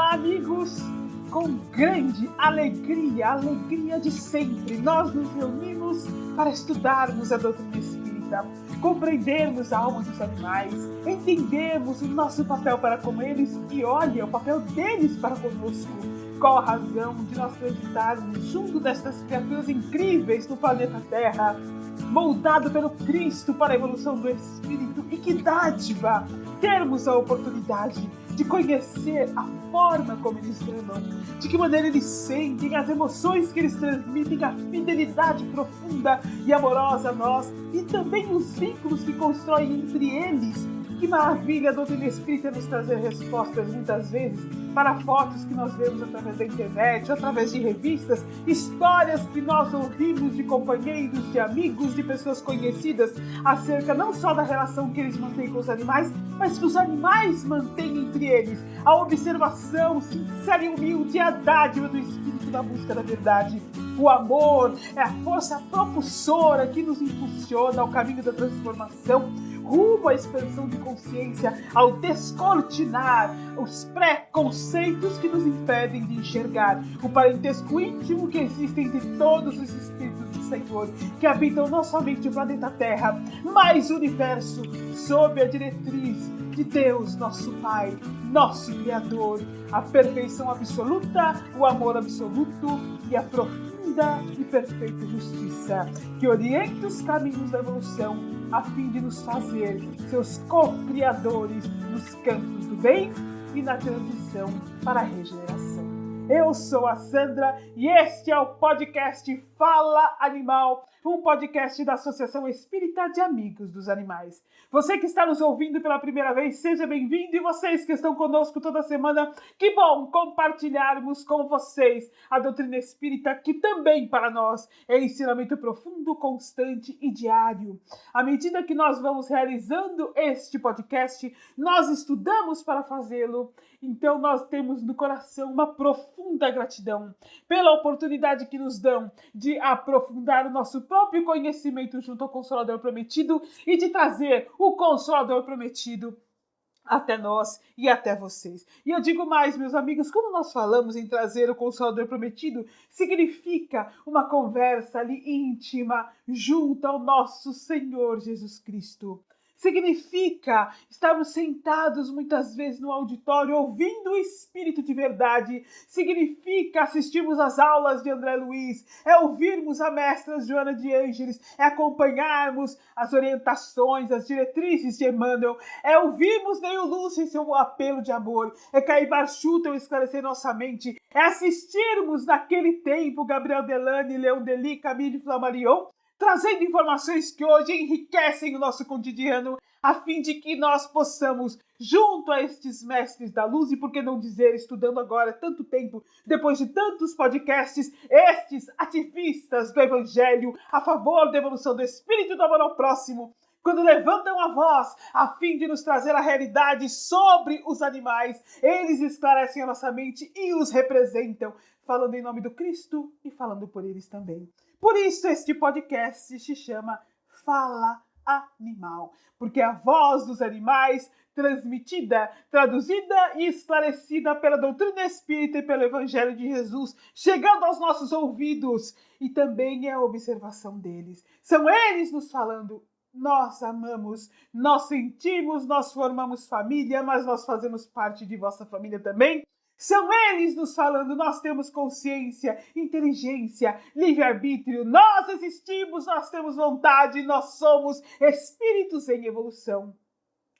Olá, amigos! Com grande alegria, alegria de sempre, nós nos reunimos para estudarmos a doutrina espírita, compreendermos a alma dos animais, entendermos o nosso papel para com eles e, olha, o papel deles para conosco. Qual a razão de nós transitarmos junto destas criaturas incríveis no planeta Terra, moldado pelo Cristo para a evolução do Espírito? E que dádiva termos a oportunidade de conhecer a forma como eles amam, de que maneira eles sentem, as emoções que eles transmitem, a fidelidade profunda e amorosa a nós e também os vínculos que constroem entre eles. Que maravilha a doutrina espírita nos trazer respostas muitas vezes para fotos que nós vemos através da internet, através de revistas, histórias que nós ouvimos de companheiros, de amigos, de pessoas conhecidas acerca não só da relação que eles mantêm com os animais, mas que os animais mantêm entre eles. A observação sincera e humilde é a dádiva do espírito da busca da verdade. O amor é a força propulsora que nos impulsiona ao caminho da transformação, rumo à expansão de consciência, ao descortinar os preconceitos que nos impedem de enxergar o parentesco íntimo que existe entre todos os espíritos do Senhor, que habitam não somente o planeta Terra, mas o universo, sob a diretriz de Deus, nosso Pai, nosso Criador, a perfeição absoluta, o amor absoluto e a profunda e perfeita justiça, que orienta os caminhos da evolução, a fim de nos fazer seus co-criadores nos campos do bem e na transição para a regeneração. Eu sou a Sandra e este é o podcast Fala Animal, um podcast da Associação Espírita de Amigos dos Animais. Você que está nos ouvindo pela primeira vez, seja bem-vindo, e vocês que estão conosco toda semana, que bom compartilharmos com vocês a doutrina espírita, que também para nós é ensinamento profundo, constante e diário. À medida que nós vamos realizando este podcast, nós estudamos para fazê-lo, então nós temos no coração uma profunda gratidão pela oportunidade que nos dão de aprofundar o nosso próprio conhecimento junto ao Consolador Prometido e de trazer o Consolador Prometido até nós e até vocês. E eu digo mais, meus amigos, quando nós falamos em trazer o Consolador Prometido, significa uma conversa ali íntima junto ao nosso Senhor Jesus Cristo. Significa estarmos sentados muitas vezes no auditório ouvindo o Espírito de verdade. Significa assistirmos às aulas de André Luiz, é ouvirmos a mestra Joana de Ângeles, é acompanharmos as orientações, as diretrizes de Emmanuel, é ouvirmos Neil Lúcio em seu apelo de amor, é cair Schutel esclarecer nossa mente, é assistirmos naquele tempo Gabriel Delane, Leon Delis, Camille Flammarion, trazendo informações que hoje enriquecem o nosso cotidiano, a fim de que nós possamos, junto a estes mestres da luz, e por que não dizer, estudando agora tanto tempo, depois de tantos podcasts, estes ativistas do Evangelho a favor da evolução do espírito do amor ao próximo, quando levantam a voz a fim de nos trazer a realidade sobre os animais, eles esclarecem a nossa mente e os representam, falando em nome do Cristo e falando por eles também. Por isso este podcast se chama Fala Animal, porque é a voz dos animais transmitida, traduzida e esclarecida pela doutrina espírita e pelo Evangelho de Jesus, chegando aos nossos ouvidos, e também é a observação deles. São eles nos falando. Nós amamos, nós sentimos, nós formamos família, mas nós fazemos parte de vossa família também. São eles nos falando, nós temos consciência, inteligência, livre-arbítrio, nós existimos, nós temos vontade, nós somos espíritos em evolução.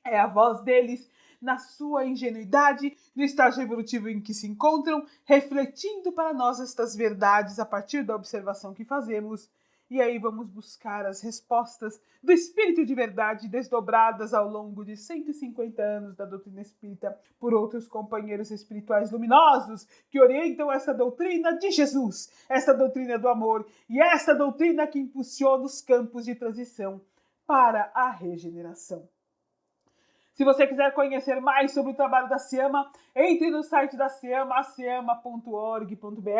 É a voz deles, na sua ingenuidade, no estágio evolutivo em que se encontram, refletindo para nós estas verdades a partir da observação que fazemos. E aí vamos buscar as respostas do Espírito de Verdade desdobradas ao longo de 150 anos da doutrina espírita por outros companheiros espirituais luminosos que orientam essa doutrina de Jesus, essa doutrina do amor e essa doutrina que impulsiona os campos de transição para a regeneração. Se você quiser conhecer mais sobre o trabalho da SEAMA, entre no site da SEAMA, seama.org.br,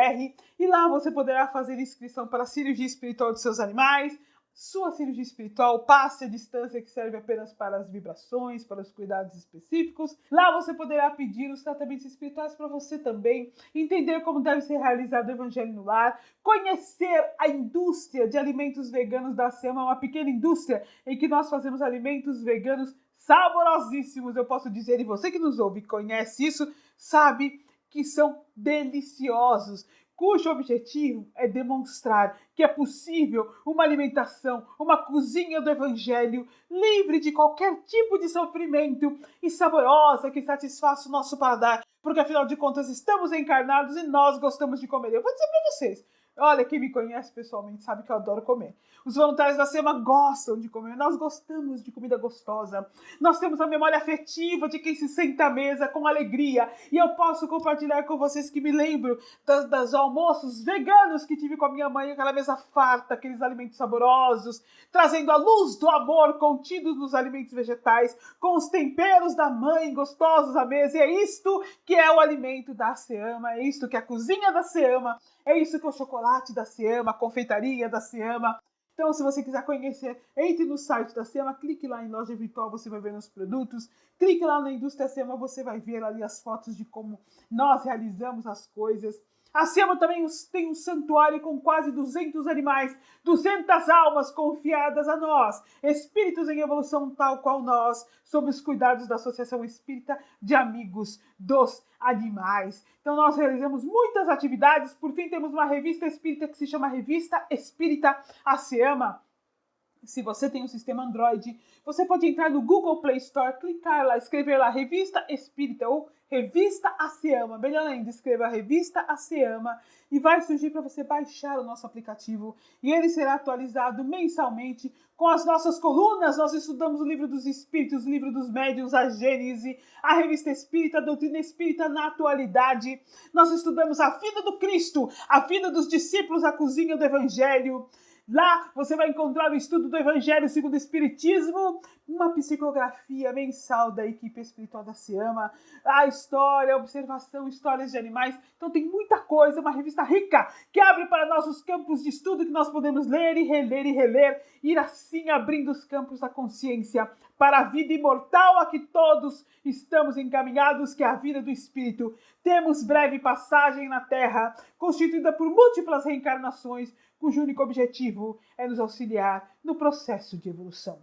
e lá você poderá fazer inscrição para a cirurgia espiritual de seus animais, sua cirurgia espiritual, passe à distância que serve apenas para as vibrações, para os cuidados específicos. Lá você poderá pedir os tratamentos espirituais para você também, entender como deve ser realizado o Evangelho no Lar, conhecer a indústria de alimentos veganos da SEAMA, uma pequena indústria em que nós fazemos alimentos veganos saborosíssimos, eu posso dizer, e você que nos ouve e conhece isso, sabe que são deliciosos, cujo objetivo é demonstrar que é possível uma alimentação, uma cozinha do Evangelho livre de qualquer tipo de sofrimento e saborosa que satisfaça o nosso paladar, porque afinal de contas estamos encarnados e nós gostamos de comer. Eu vou dizer para vocês, olha, quem me conhece pessoalmente sabe que eu adoro comer. Os voluntários da SEAMA gostam de comer, nós gostamos de comida gostosa. Nós temos a memória afetiva de quem se senta à mesa com alegria. E eu posso compartilhar com vocês que me lembro dos almoços veganos que tive com a minha mãe, aquela mesa farta, aqueles alimentos saborosos, trazendo a luz do amor contido nos alimentos vegetais, com os temperos da mãe gostosos à mesa. E é isto que é o alimento da SEAMA, é isto que é a cozinha da SEAMA, é isso que é o chocolate da SEAMA, a confeitaria da SEAMA. Então, se você quiser conhecer, entre no site da SEAMA, clique lá em loja virtual, você vai ver nos produtos. Clique lá na indústria SEAMA, você vai ver ali as fotos de como nós realizamos as coisas. A SEAMA também tem um santuário com quase 200 animais, 200 almas confiadas a nós, espíritos em evolução tal qual nós, sob os cuidados da Associação Espírita de Amigos dos Animais. Então nós realizamos muitas atividades, por fim temos uma revista espírita que se chama Revista Espírita A SEAMA. Se você tem um sistema Android, você pode entrar no Google Play Store, clicar lá, escrever lá Revista Espírita ou Revista A SEAMA. Melhor ainda, escreva Revista A SEAMA e vai surgir para você baixar o nosso aplicativo. E ele será atualizado mensalmente com as nossas colunas. Nós estudamos o Livro dos Espíritos, o Livro dos Médiuns, a Gênese, a Revista Espírita, a Doutrina Espírita na atualidade. Nós estudamos a vida do Cristo, a vida dos discípulos, a cozinha do Evangelho. Lá você vai encontrar o estudo do Evangelho segundo o Espiritismo, uma psicografia mensal da equipe espiritual da SEAMA, a história, a observação, histórias de animais. Então tem muita coisa, uma revista rica que abre para nós os campos de estudo que nós podemos ler e reler, ir assim abrindo os campos da consciência para a vida imortal a que todos estamos encaminhados, que é a vida do Espírito. Temos breve passagem na Terra, constituída por múltiplas reencarnações, cujo único objetivo é nos auxiliar no processo de evolução.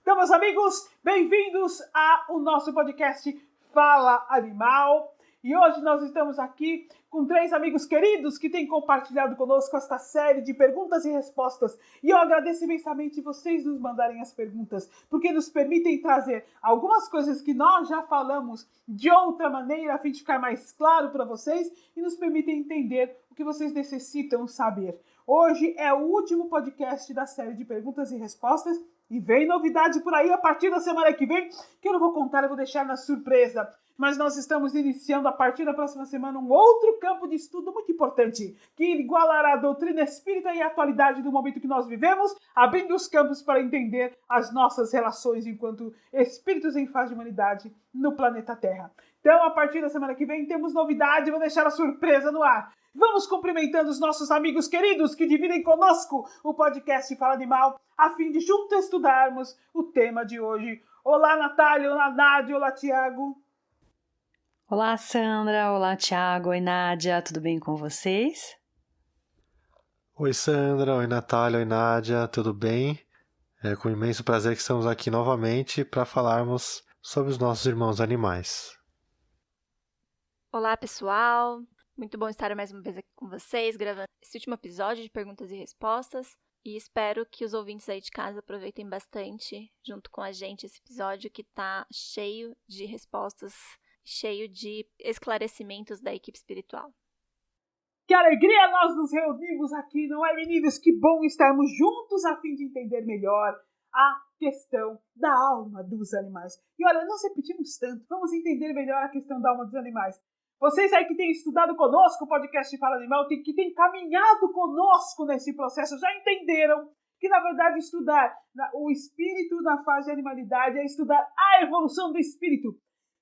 Então, meus amigos, bem-vindos ao nosso podcast Fala Animal. E hoje nós estamos aqui com 3 amigos queridos que têm compartilhado conosco esta série de perguntas e respostas. E eu agradeço imensamente vocês nos mandarem as perguntas, porque nos permitem trazer algumas coisas que nós já falamos de outra maneira, a fim de ficar mais claro para vocês, e nos permitem entender o que vocês necessitam saber. Hoje é o último podcast da série de perguntas e respostas, e vem novidade por aí a partir da semana que vem, que eu não vou contar, eu vou deixar na surpresa. Mas nós estamos iniciando a partir da próxima semana um outro campo de estudo muito importante, que igualará a doutrina espírita e a atualidade do momento que nós vivemos, abrindo os campos para entender as nossas relações enquanto espíritos em fase de humanidade no planeta Terra. Então, a partir da semana que vem, temos novidade, vou deixar a surpresa no ar. Vamos cumprimentando os nossos amigos queridos que dividem conosco o podcast Fala Animal, a fim de juntos estudarmos o tema de hoje. Olá, Natália, olá, Nádia, olá, Tiago. Olá, Sandra, olá, Tiago, oi, Nádia, tudo bem com vocês? Oi, Sandra, oi, Natália, oi, Nádia, tudo bem? É com imenso prazer que estamos aqui novamente para falarmos sobre os nossos irmãos animais. Olá, pessoal! Muito bom estar mais uma vez aqui com vocês, gravando esse último episódio de perguntas e respostas. E espero que os ouvintes aí de casa aproveitem bastante, junto com a gente, esse episódio que está cheio de respostas, cheio de esclarecimentos da equipe espiritual. Que alegria nós nos reunimos aqui, não é, meninos? Que bom estarmos juntos a fim de entender melhor a questão da alma dos animais. E olha, nós repetimos tanto, vamos entender melhor a questão da alma dos animais. Vocês aí que têm estudado conosco o podcast Fala Animal, que têm caminhado conosco nesse processo, já entenderam que, na verdade, estudar o espírito na fase de animalidade é estudar a evolução do espírito.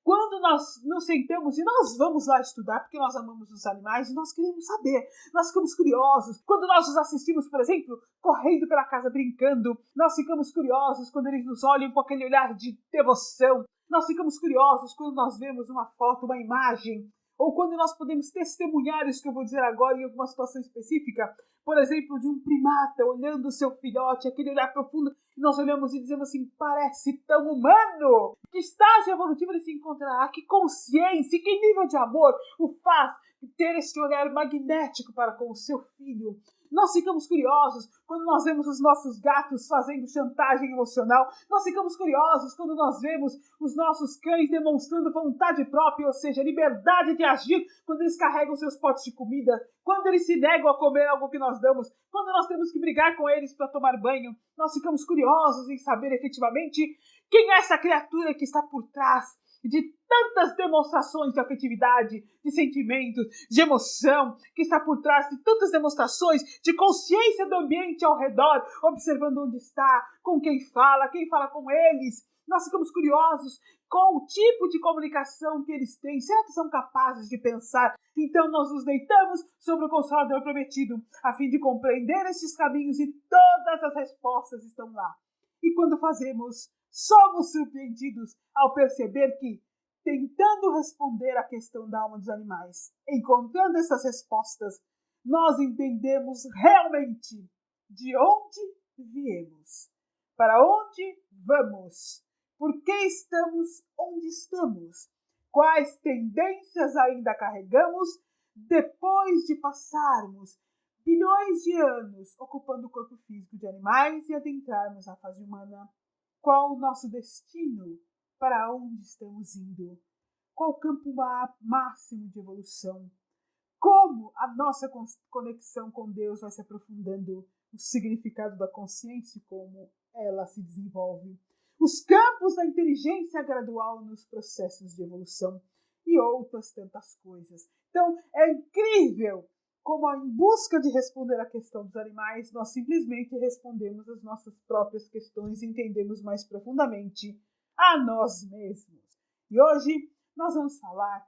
Quando nós nos sentamos e nós vamos lá estudar, porque nós amamos os animais e nós queremos saber, nós ficamos curiosos. Quando nós os assistimos, por exemplo, correndo pela casa brincando, nós ficamos curiosos quando eles nos olham com aquele olhar de devoção. Nós ficamos curiosos quando nós vemos uma foto, uma imagem, ou quando nós podemos testemunhar isso que eu vou dizer agora em alguma situação específica. Por exemplo, de um primata olhando o seu filhote, aquele olhar profundo, e nós olhamos e dizemos assim, parece tão humano. Que estágio evolutivo ele se encontrará? Que consciência, que nível de amor o faz ter esse olhar magnético para com o seu filho? Nós ficamos curiosos quando nós vemos os nossos gatos fazendo chantagem emocional. Nós ficamos curiosos quando nós vemos os nossos cães demonstrando vontade própria, ou seja, liberdade de agir quando eles carregam seus potes de comida, quando eles se negam a comer algo que nós damos, quando nós temos que brigar com eles para tomar banho. Nós ficamos curiosos em saber efetivamente quem é essa criatura que está por trás de tantas demonstrações de afetividade, de sentimentos, de emoção, que está por trás de tantas demonstrações de consciência do ambiente ao redor, observando onde está, com quem fala com eles. Nós ficamos curiosos com o tipo de comunicação que eles têm. Será que são capazes de pensar? Então nós nos deitamos sobre o Consolador prometido, a fim de compreender esses caminhos, e todas as respostas estão lá. E quando fazemos, somos surpreendidos ao perceber que, tentando responder à questão da alma dos animais, encontrando essas respostas, nós entendemos realmente de onde viemos, para onde vamos, por que estamos onde estamos, quais tendências ainda carregamos depois de passarmos bilhões de anos ocupando o corpo físico de animais e adentrarmos a fase humana. Qual o nosso destino? Para onde estamos indo? Qual o campo máximo de evolução? Como a nossa conexão com Deus vai se aprofundando? O significado da consciência e como ela se desenvolve? Os campos da inteligência gradual nos processos de evolução e outras tantas coisas. Então, é incrível como, em busca de responder à questão dos animais, nós simplesmente respondemos as nossas próprias questões e entendemos mais profundamente a nós mesmos. E hoje nós vamos falar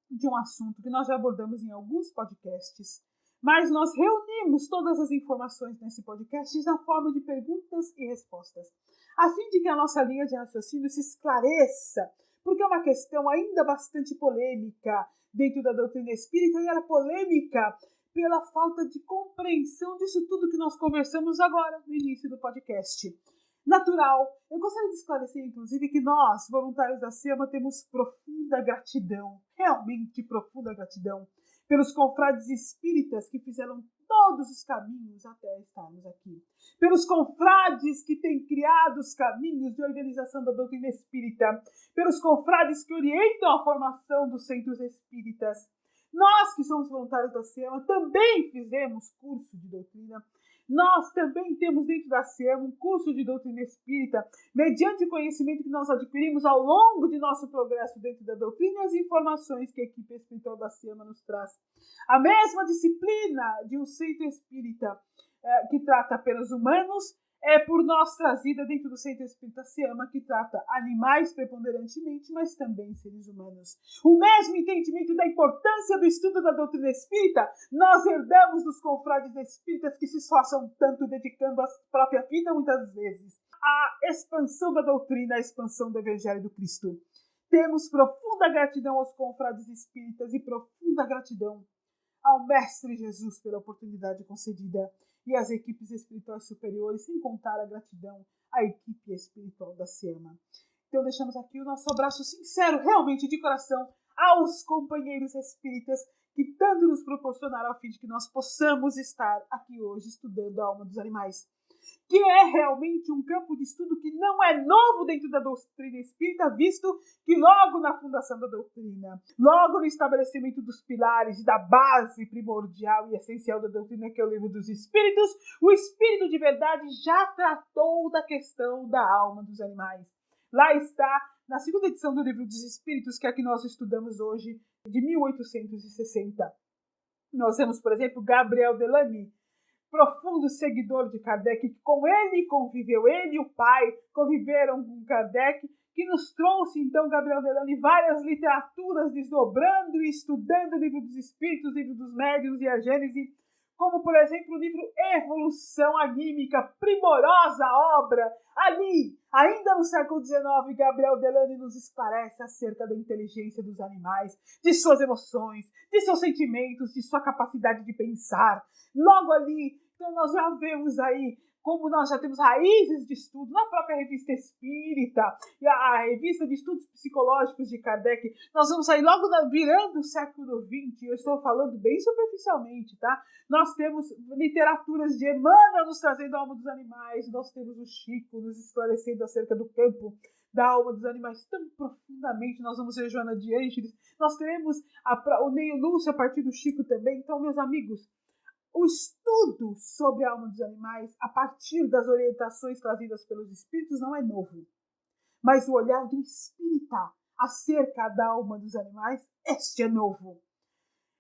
de um assunto que nós já abordamos em alguns podcasts, mas nós reunimos todas as informações nesse podcast na forma de perguntas e respostas, a fim de que a nossa linha de raciocínio se esclareça, porque é uma questão ainda bastante polêmica dentro da doutrina espírita, e ela é polêmica pela falta de compreensão disso tudo que nós conversamos agora no início do podcast. Natural. Eu gostaria de esclarecer, inclusive, que nós, voluntários da SEMA, temos profunda gratidão, realmente profunda gratidão, pelos confrades espíritas que fizeram todos os caminhos até estarmos aqui, pelos confrades que têm criado os caminhos de organização da doutrina espírita, pelos confrades que orientam a formação dos centros espíritas. Nós que somos voluntários da SEMA também fizemos curso de doutrina. Nós também temos dentro da SEMA um curso de doutrina espírita, mediante o conhecimento que nós adquirimos ao longo de nosso progresso dentro da doutrina e as informações que a equipe espiritual da SEMA nos traz. A mesma disciplina de um centro espírita que trata apenas humanos é por nós trazida dentro do Centro Espírita SEMA, que trata animais preponderantemente, mas também seres humanos. O mesmo entendimento da importância do estudo da doutrina espírita nós herdamos dos confrades espíritas que se esforçam tanto, dedicando a própria vida muitas vezes à expansão da doutrina, à expansão do Evangelho do Cristo. Temos profunda gratidão aos confrades espíritas e profunda gratidão ao Mestre Jesus pela oportunidade concedida, e às equipes espirituais superiores, sem contar a gratidão à equipe espiritual da SEMA. Então deixamos aqui o nosso abraço sincero, realmente de coração, aos companheiros espíritas que tanto nos proporcionaram a fim de que nós possamos estar aqui hoje estudando a alma dos animais, que é realmente um campo de estudo que não é novo dentro da doutrina espírita, visto que logo na fundação da doutrina, logo no estabelecimento dos pilares e da base primordial e essencial da doutrina, que é o Livro dos Espíritos, o Espírito de Verdade já tratou da questão da alma dos animais. Lá está, na segunda edição do Livro dos Espíritos, que é a que nós estudamos hoje, de 1860. Nós temos, por exemplo, Gabriel Delany, profundo seguidor de Kardec, que com ele conviveu, ele e o pai conviveram com Kardec, que que nos trouxe, então, Gabriel Delany, várias literaturas desdobrando e estudando o livro dos Espíritos, o livro dos Médiuns e a Gênese, como, por exemplo, o livro Evolução Anímica, primorosa obra. Ali, ainda no século XIX, Gabriel Delany nos esclarece acerca da inteligência dos animais, de suas emoções, de seus sentimentos, de sua capacidade de pensar. Logo ali, então nós já vemos aí como nós já temos raízes de estudo na própria Revista Espírita, e a Revista de Estudos Psicológicos de Kardec. Nós vamos aí logo virando o século XX, eu estou falando bem superficialmente, tá? Nós temos literaturas de Emmanuel nos trazendo a alma dos animais, nós temos o Chico nos esclarecendo acerca do campo da alma dos animais tão profundamente. Nós vamos ver Joana de Ângeles, nós teremos o Neio Lúcio a partir do Chico também. Então, meus amigos, o estudo sobre a alma dos animais, a partir das orientações trazidas pelos espíritos, não é novo. Mas o olhar do espírita acerca da alma dos animais, este é novo.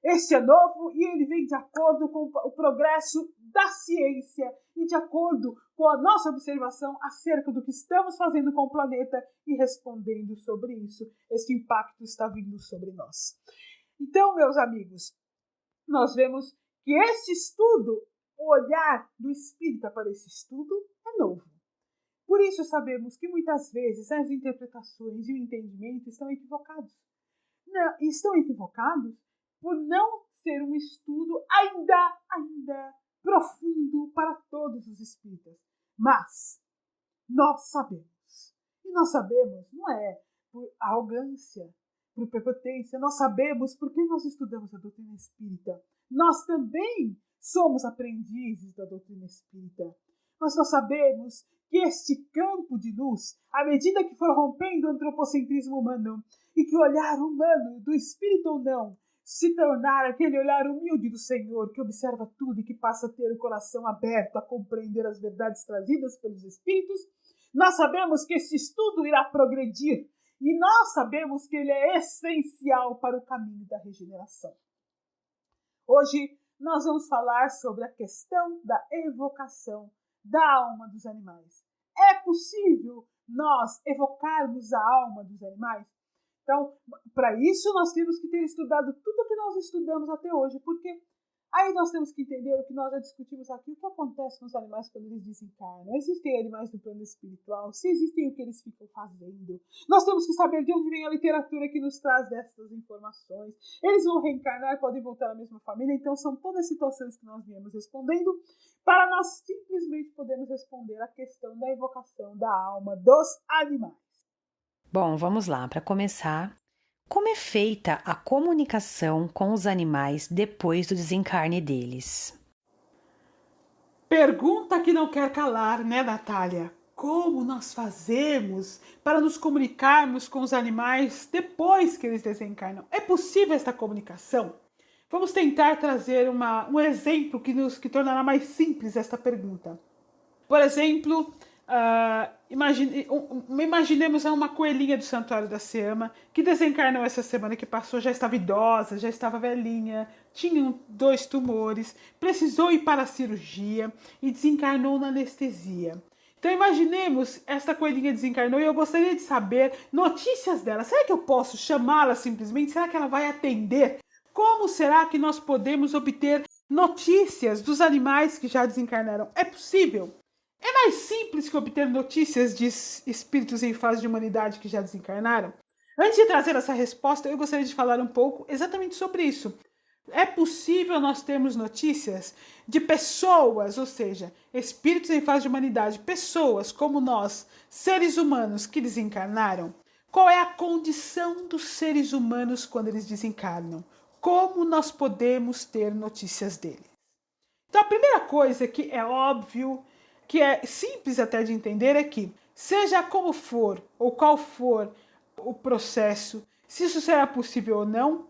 Este é novo e ele vem de acordo com o progresso da ciência e de acordo com a nossa observação acerca do que estamos fazendo com o planeta e respondendo sobre isso. Este impacto está vindo sobre nós. Então, meus amigos, nós vemos que este estudo, o olhar do espírita para esse estudo, é novo. Por isso sabemos que muitas vezes as interpretações e o entendimento estão equivocados. Estão equivocados por não ser um estudo ainda profundo para todos os espíritas. Mas nós sabemos. E nós sabemos, não é por arrogância, por prepotência, nós sabemos porque nós estudamos a doutrina espírita. Nós também somos aprendizes da doutrina espírita. Mas nós sabemos que este campo de luz, à medida que for rompendo o antropocentrismo humano, e que o olhar humano, do espírito ou não, se tornar aquele olhar humilde do Senhor, que observa tudo e que passa a ter o coração aberto a compreender as verdades trazidas pelos espíritos, nós sabemos que este estudo irá progredir, e nós sabemos que ele é essencial para o caminho da regeneração. Hoje nós vamos falar sobre a questão da evocação da alma dos animais. É possível nós evocarmos a alma dos animais? Então, para isso nós temos que ter estudado tudo o que nós estudamos até hoje, porque aí nós temos que entender o que nós já discutimos aqui, o que acontece com os animais quando eles desencarnam. Existem animais do plano espiritual, se existem o que eles ficam fazendo. Nós temos que saber de onde vem a literatura que nos traz dessas informações. Eles vão reencarnar, podem voltar à mesma família, então são todas situações que nós viemos respondendo, para nós simplesmente podermos responder a questão da evocação da alma dos animais. Bom, vamos lá. Para começar, como é feita a comunicação com os animais depois do desencarne deles? Pergunta que não quer calar, né, Natália? Como nós fazemos para nos comunicarmos com os animais depois que eles desencarnam? É possível esta comunicação? Vamos tentar trazer um exemplo que tornará mais simples esta pergunta. Por exemplo, imaginemos uma coelhinha do Santuário da Seama que desencarnou essa semana que passou, já estava idosa, já estava velhinha, tinha 2 tumores, precisou ir para a cirurgia e desencarnou na anestesia. Então imaginemos, esta coelhinha desencarnou e eu gostaria de saber notícias dela. Será que eu posso chamá-la simplesmente? Será que ela vai atender? Como será que nós podemos obter notícias dos animais que já desencarnaram? É possível? É mais simples que obter notícias de espíritos em fase de humanidade que já desencarnaram? Antes de trazer essa resposta, eu gostaria de falar um pouco exatamente sobre isso. É possível nós termos notícias de pessoas, ou seja, espíritos em fase de humanidade, pessoas como nós, seres humanos que desencarnaram? Qual é a condição dos seres humanos quando eles desencarnam? Como nós podemos ter notícias deles? Então, a primeira coisa que é óbvio, que é simples até de entender, é que, seja como for, ou qual for o processo, se isso será possível ou não,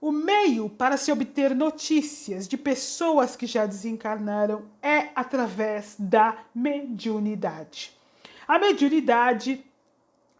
o meio para se obter notícias de pessoas que já desencarnaram é através da mediunidade. A mediunidade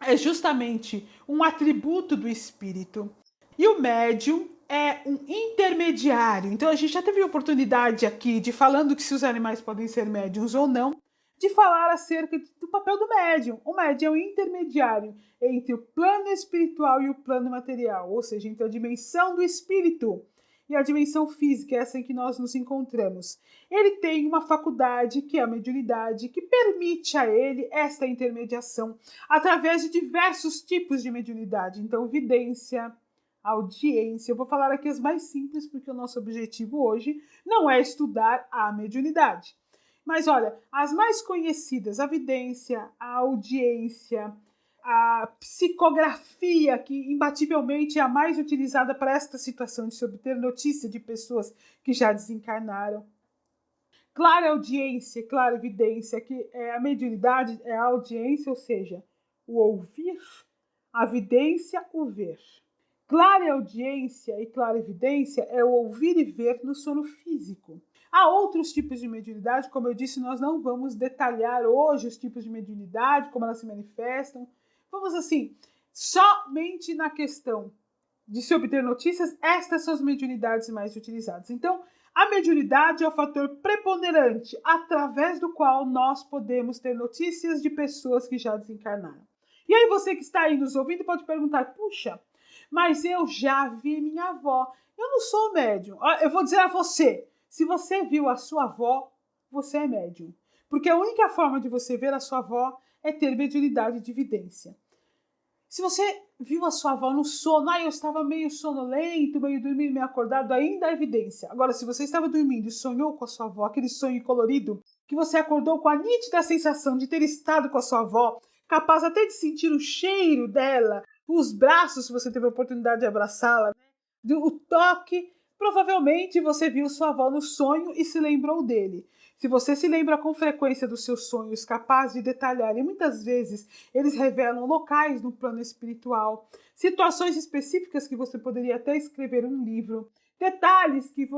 é justamente um atributo do espírito. E o médium é um intermediário. Então a gente já teve a oportunidade aqui de falando que se os animais podem ser médiums ou não, de falar acerca do papel do médium. O médium é um intermediário entre o plano espiritual e o plano material, ou seja, entre a dimensão do espírito e a dimensão física, essa em que nós nos encontramos. Ele tem uma faculdade, que é a mediunidade, que permite a ele esta intermediação através de diversos tipos de mediunidade. Então, vidência, audiência. Eu vou falar aqui as mais simples, porque o nosso objetivo hoje não é estudar a mediunidade. Mas olha, as mais conhecidas, a vidência, a audiência, a psicografia, que imbativelmente é a mais utilizada para esta situação de se obter notícia de pessoas que já desencarnaram. Clara audiência, clara evidência, que é a mediunidade, é a audiência, ou seja, o ouvir, a vidência, o ver. Clara audiência e clara evidência é o ouvir e ver no sono físico. Há outros tipos de mediunidade, como eu disse, nós não vamos detalhar hoje os tipos de mediunidade, como elas se manifestam. Vamos assim, somente na questão de se obter notícias, estas são as mediunidades mais utilizadas. Então, a mediunidade é o fator preponderante através do qual nós podemos ter notícias de pessoas que já desencarnaram. E aí você que está aí nos ouvindo pode perguntar, puxa, mas eu já vi minha avó. Eu não sou médium. Eu vou dizer a você, se você viu a sua avó, você é médium. Porque a única forma de você ver a sua avó é ter mediunidade de evidência. Se você viu a sua avó no sono, eu estava meio sonolento, meio dormindo, meio acordado, ainda é evidência. Agora, se você estava dormindo e sonhou com a sua avó, aquele sonho colorido, que você acordou com a nítida sensação de ter estado com a sua avó, capaz até de sentir o cheiro dela, os braços, se você teve a oportunidade de abraçá-la, né? O toque, provavelmente você viu sua avó no sonho e se lembrou dele. Se você se lembra com frequência dos seus sonhos, capaz de detalhar, e muitas vezes eles revelam locais no plano espiritual, situações específicas que você poderia até escrever um livro, detalhes que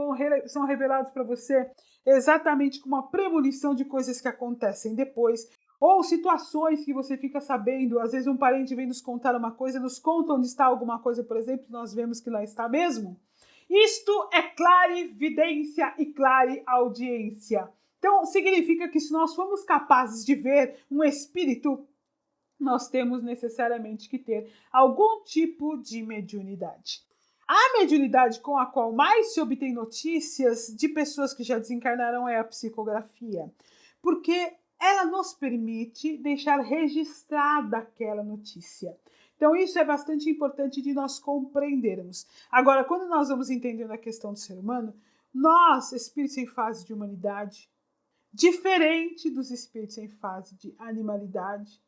são revelados para você exatamente com uma premonição de coisas que acontecem depois, ou situações que você fica sabendo, às vezes um parente vem nos contar uma coisa, nos conta onde está alguma coisa, por exemplo, nós vemos que lá está mesmo. Isto é clarividência e clareaudiência. Então, significa que se nós formos capazes de ver um espírito, nós temos necessariamente que ter algum tipo de mediunidade. A mediunidade com a qual mais se obtém notícias de pessoas que já desencarnaram é a psicografia, porque ela nos permite deixar registrada aquela notícia. Então, isso é bastante importante de nós compreendermos. Agora, quando nós vamos entendendo a questão do ser humano, nós, espíritos em fase de humanidade, diferente dos espíritos em fase de animalidade,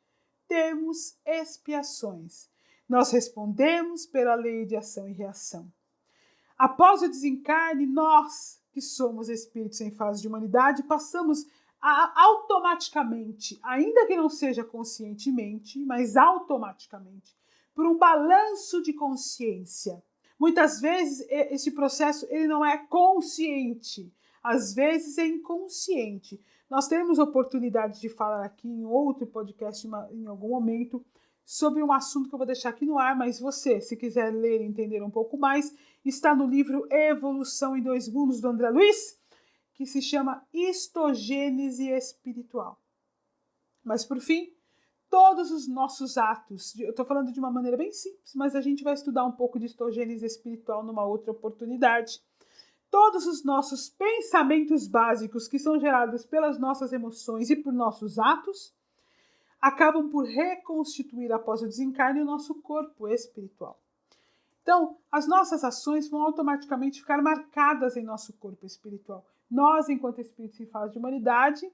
temos expiações. Nós respondemos pela lei de ação e reação. Após o desencarne, nós, que somos espíritos em fase de humanidade, passamos automaticamente, ainda que não seja conscientemente, mas automaticamente, por um balanço de consciência. Muitas vezes, esse processo ele não é consciente, às vezes é inconsciente. Nós teremos oportunidade de falar aqui em outro podcast, em algum momento, sobre um assunto que eu vou deixar aqui no ar, mas você, se quiser ler e entender um pouco mais, está no livro Evolução em 2 Mundos, do André Luiz, que se chama Histogênese Espiritual. Mas, por fim, todos os nossos atos, eu estou falando de uma maneira bem simples, mas a gente vai estudar um pouco de histogênese espiritual numa outra oportunidade. Todos os nossos pensamentos básicos, que são gerados pelas nossas emoções e por nossos atos, acabam por reconstituir após o desencarne o nosso corpo espiritual. Então, as nossas ações vão automaticamente ficar marcadas em nosso corpo espiritual. Nós, enquanto espíritos em fase de humanidade,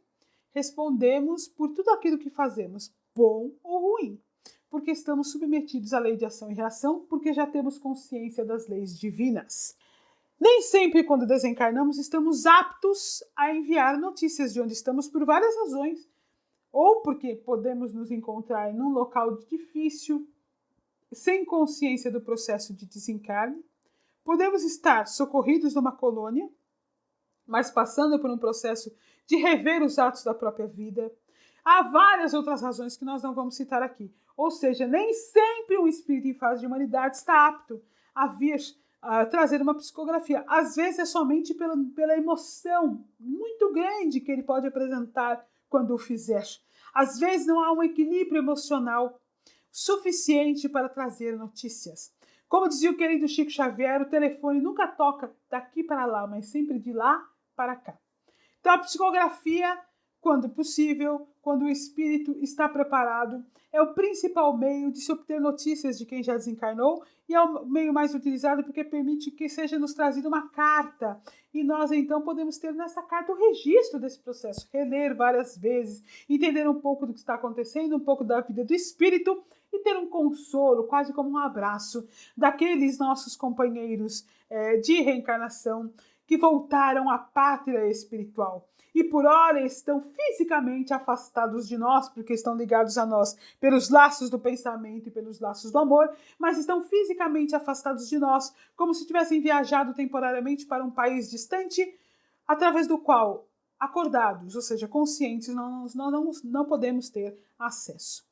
respondemos por tudo aquilo que fazemos, bom ou ruim, porque estamos submetidos à lei de ação e reação, porque já temos consciência das leis divinas. Nem sempre, quando desencarnamos, estamos aptos a enviar notícias de onde estamos por várias razões. Ou porque podemos nos encontrar em um local difícil, sem consciência do processo de desencarne. Podemos estar socorridos numa colônia, mas passando por um processo de rever os atos da própria vida. Há várias outras razões que nós não vamos citar aqui. Ou seja, nem sempre um espírito em fase de humanidade está apto a vir trazer uma psicografia. Às vezes é somente pela emoção muito grande que ele pode apresentar quando o fizer. Às vezes não há um equilíbrio emocional suficiente para trazer notícias. Como dizia o querido Chico Xavier, o telefone nunca toca daqui para lá, mas sempre de lá para cá. Então, a psicografia, quando possível, quando o espírito está preparado, é o principal meio de se obter notícias de quem já desencarnou e é o meio mais utilizado porque permite que seja nos trazida uma carta. E nós, então, podemos ter nessa carta o registro desse processo, reler várias vezes, entender um pouco do que está acontecendo, um pouco da vida do espírito e ter um consolo, quase como um abraço, daqueles nossos companheiros de reencarnação que voltaram à pátria espiritual e por ora estão fisicamente afastados de nós, porque estão ligados a nós pelos laços do pensamento e pelos laços do amor, mas estão fisicamente afastados de nós, como se tivessem viajado temporariamente para um país distante, através do qual, acordados, ou seja, conscientes, nós não podemos ter acesso.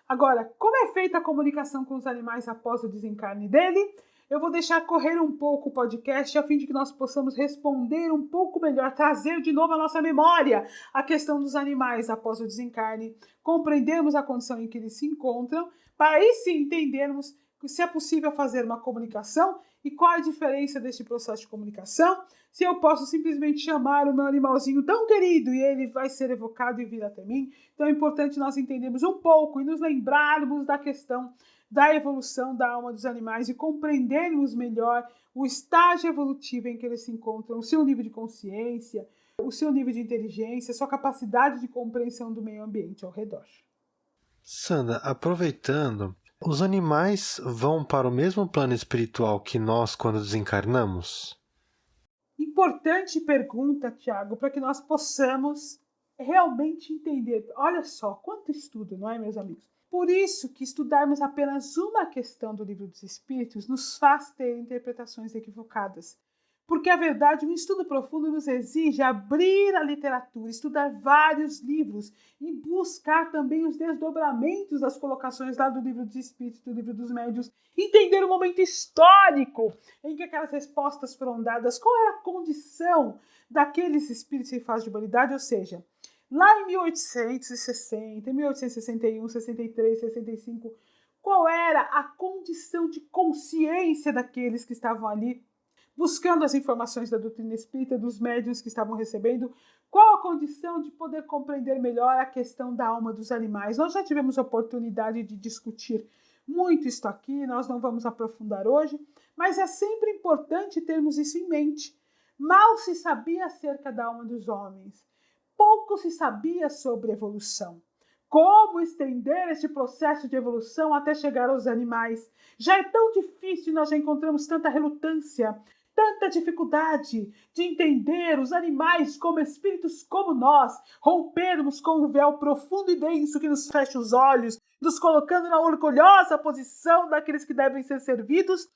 Agora, como é feita a comunicação com os animais após o desencarne dele? Eu vou deixar correr um pouco o podcast a fim de que nós possamos responder um pouco melhor, trazer de novo à nossa memória a questão dos animais após o desencarne, compreendermos a condição em que eles se encontram, para aí sim entendermos se é possível fazer uma comunicação e qual a diferença deste processo de comunicação, se eu posso simplesmente chamar o meu animalzinho tão querido e ele vai ser evocado e vir até mim. Então é importante nós entendermos um pouco e nos lembrarmos da questão da evolução da alma dos animais e compreendermos melhor o estágio evolutivo em que eles se encontram, o seu nível de consciência, o seu nível de inteligência, a sua capacidade de compreensão do meio ambiente ao redor. Sandra, aproveitando, os animais vão para o mesmo plano espiritual que nós quando desencarnamos? Importante pergunta, Tiago, para que nós possamos realmente entender. Olha só, quanto estudo, não é, meus amigos? Por isso que estudarmos apenas uma questão do Livro dos Espíritos nos faz ter interpretações equivocadas. Porque, a verdade, um estudo profundo nos exige abrir a literatura, estudar vários livros e buscar também os desdobramentos das colocações lá do Livro dos Espíritos, do Livro dos Médiuns, entender o momento histórico em que aquelas respostas foram dadas, qual era a condição daqueles espíritos em fase de humanidade, ou seja, lá em 1860, 1861, 63, 65, qual era a condição de consciência daqueles que estavam ali, buscando as informações da doutrina espírita, dos médiuns que estavam recebendo, qual a condição de poder compreender melhor a questão da alma dos animais. Nós já tivemos a oportunidade de discutir muito isso aqui, nós não vamos aprofundar hoje, mas é sempre importante termos isso em mente. Mal se sabia acerca da alma dos homens. Pouco se sabia sobre evolução. Como estender este processo de evolução até chegar aos animais? Já é tão difícil, nós já encontramos tanta relutância, tanta dificuldade de entender os animais como espíritos como nós, rompermos com um véu profundo e denso que nos fecha os olhos, nos colocando na orgulhosa posição daqueles que devem ser servidos,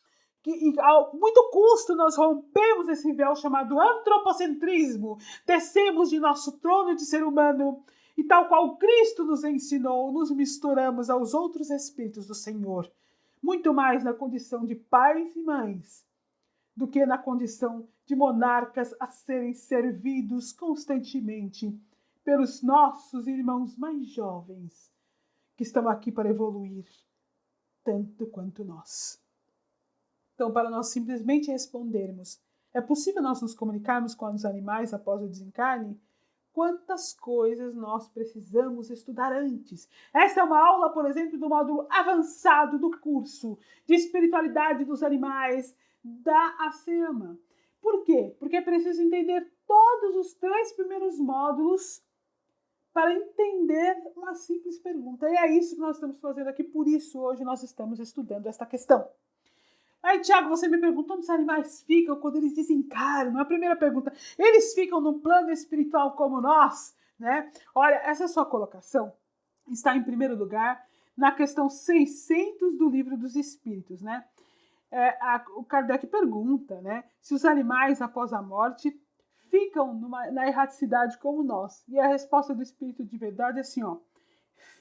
e a muito custo nós rompemos esse véu chamado antropocentrismo, descemos de nosso trono de ser humano e tal qual Cristo nos ensinou, nos misturamos aos outros espíritos do Senhor, muito mais na condição de pais e mães do que na condição de monarcas a serem servidos constantemente pelos nossos irmãos mais jovens que estão aqui para evoluir tanto quanto nós. Então, para nós simplesmente respondermos, é possível nós nos comunicarmos com os animais após o desencarne? Quantas coisas nós precisamos estudar antes? Esta é uma aula, por exemplo, do módulo avançado do curso de espiritualidade dos animais da ASEAMA. Por quê? Porque é preciso entender todos os 3 primeiros módulos para entender uma simples pergunta. E é isso que nós estamos fazendo aqui, por isso hoje nós estamos estudando esta questão. Aí, Tiago, você me perguntou onde os animais ficam quando eles desencarnam. A primeira pergunta, eles ficam no plano espiritual como nós? Né? Olha, essa sua colocação está em primeiro lugar na questão 600 do Livro dos Espíritos. Né? O Kardec pergunta, né, se os animais após a morte ficam na erraticidade como nós. E a resposta do Espírito de Verdade é assim, ó,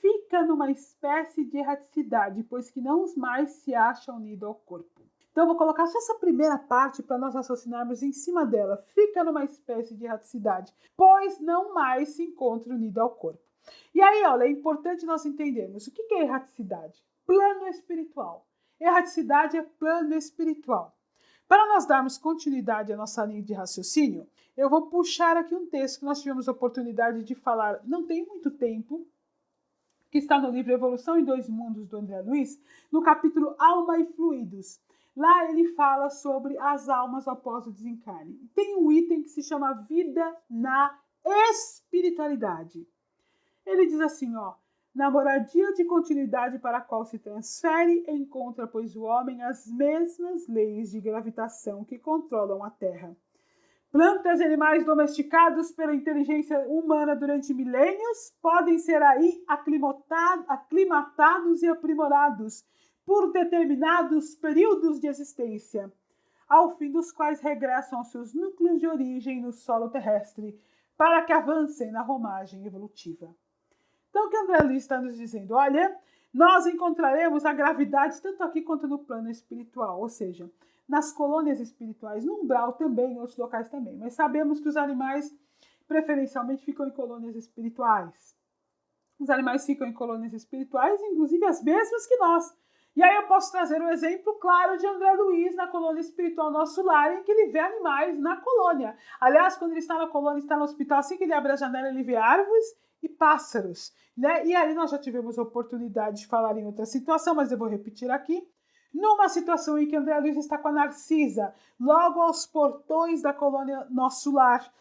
fica numa espécie de erraticidade, pois que não mais se acha unido ao corpo. Então, eu vou colocar só essa primeira parte para nós raciocinarmos em cima dela. Fica numa espécie de erraticidade, pois não mais se encontra unido ao corpo. E aí, olha, é importante nós entendermos o que é erraticidade. Plano espiritual. Erraticidade é plano espiritual. Para nós darmos continuidade à nossa linha de raciocínio, eu vou puxar aqui um texto que nós tivemos a oportunidade de falar não tem muito tempo, que está no livro Evolução em Dois Mundos, do André Luiz, no capítulo Alma e Fluidos. Lá ele fala sobre as almas após o desencarne. Tem um item que se chama Vida na Espiritualidade. Ele diz assim, na moradia de continuidade para a qual se transfere, encontra, pois, o homem as mesmas leis de gravitação que controlam a Terra. Plantas e animais domesticados pela inteligência humana durante milênios podem ser aí aclimatados e aprimorados por determinados períodos de existência, ao fim dos quais regressam aos seus núcleos de origem no solo terrestre, para que avancem na romagem evolutiva. Então, o que André Luiz está nos dizendo? Olha, nós encontraremos a gravidade tanto aqui quanto no plano espiritual, ou seja, nas colônias espirituais, no umbral também, em outros locais também. Mas sabemos que os animais, preferencialmente, ficam em colônias espirituais. Os animais ficam em colônias espirituais, inclusive as mesmas que nós. E aí eu posso trazer um exemplo claro de André Luiz na colônia espiritual Nosso Lar, em que ele vê animais na colônia. Aliás, quando ele está na colônia, está no hospital, assim que ele abre a janela, ele vê árvores e pássaros, né? E aí nós já tivemos a oportunidade de falar em outra situação, mas eu vou repetir aqui. Numa situação em que André Luiz está com a Narcisa, logo aos portões da colônia Nosso Lar,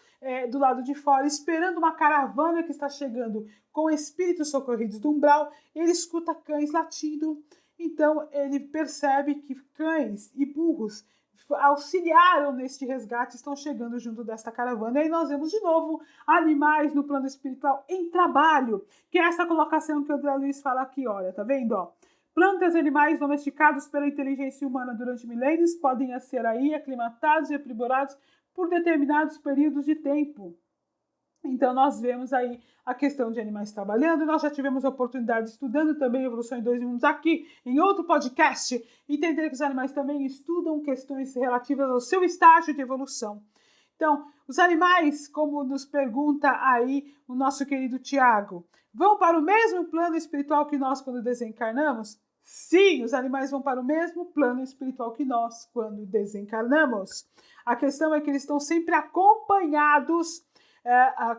do lado de fora, esperando uma caravana que está chegando com espíritos socorridos do umbral, ele escuta cães latindo. Então, ele percebe que cães e burros auxiliaram neste resgate, estão chegando junto desta caravana. E aí nós vemos de novo animais no plano espiritual em trabalho, que é essa colocação que o André Luiz fala aqui, olha, tá vendo? Plantas e animais domesticados pela inteligência humana durante milênios podem ser aí aclimatados e aprimorados por determinados períodos de tempo. Então, nós vemos aí a questão de animais trabalhando. Nós já tivemos a oportunidade, estudando também Evolução em Dois Mundos aqui, em outro podcast, entender que os animais também estudam questões relativas ao seu estágio de evolução. Então, os animais, como nos pergunta aí o nosso querido Tiago, vão para o mesmo plano espiritual que nós quando desencarnamos? Sim, os animais vão para o mesmo plano espiritual que nós quando desencarnamos. A questão é que eles estão sempre acompanhados.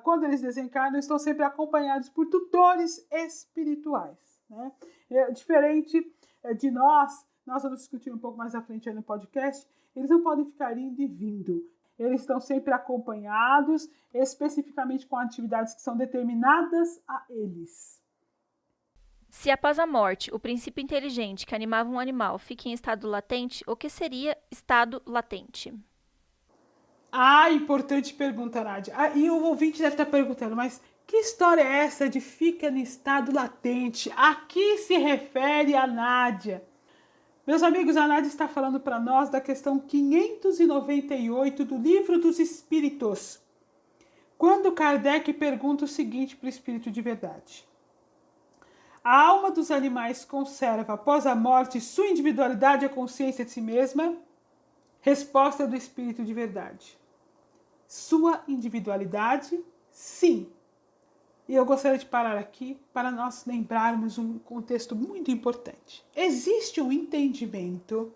Quando eles desencarnam, estão sempre acompanhados por tutores espirituais, né? Diferente de nós vamos discutir um pouco mais à frente aí no podcast, eles não podem ficar indo e vindo. Eles estão sempre acompanhados, especificamente com atividades que são determinadas a eles. Se após a morte, o princípio inteligente que animava um animal fica em estado latente, o que seria estado latente? Importante pergunta, Nádia. E o ouvinte deve estar perguntando, mas que história é essa de fica em estado latente? A que se refere a Nádia? Meus amigos, a Nádia está falando para nós da questão 598 do Livro dos Espíritos, quando Kardec pergunta o seguinte para o Espírito de Verdade. A alma dos animais conserva, após a morte, sua individualidade e a consciência de si mesma? Resposta do Espírito de Verdade. Sua individualidade, sim. E eu gostaria de parar aqui para nós lembrarmos um contexto muito importante. Existe um entendimento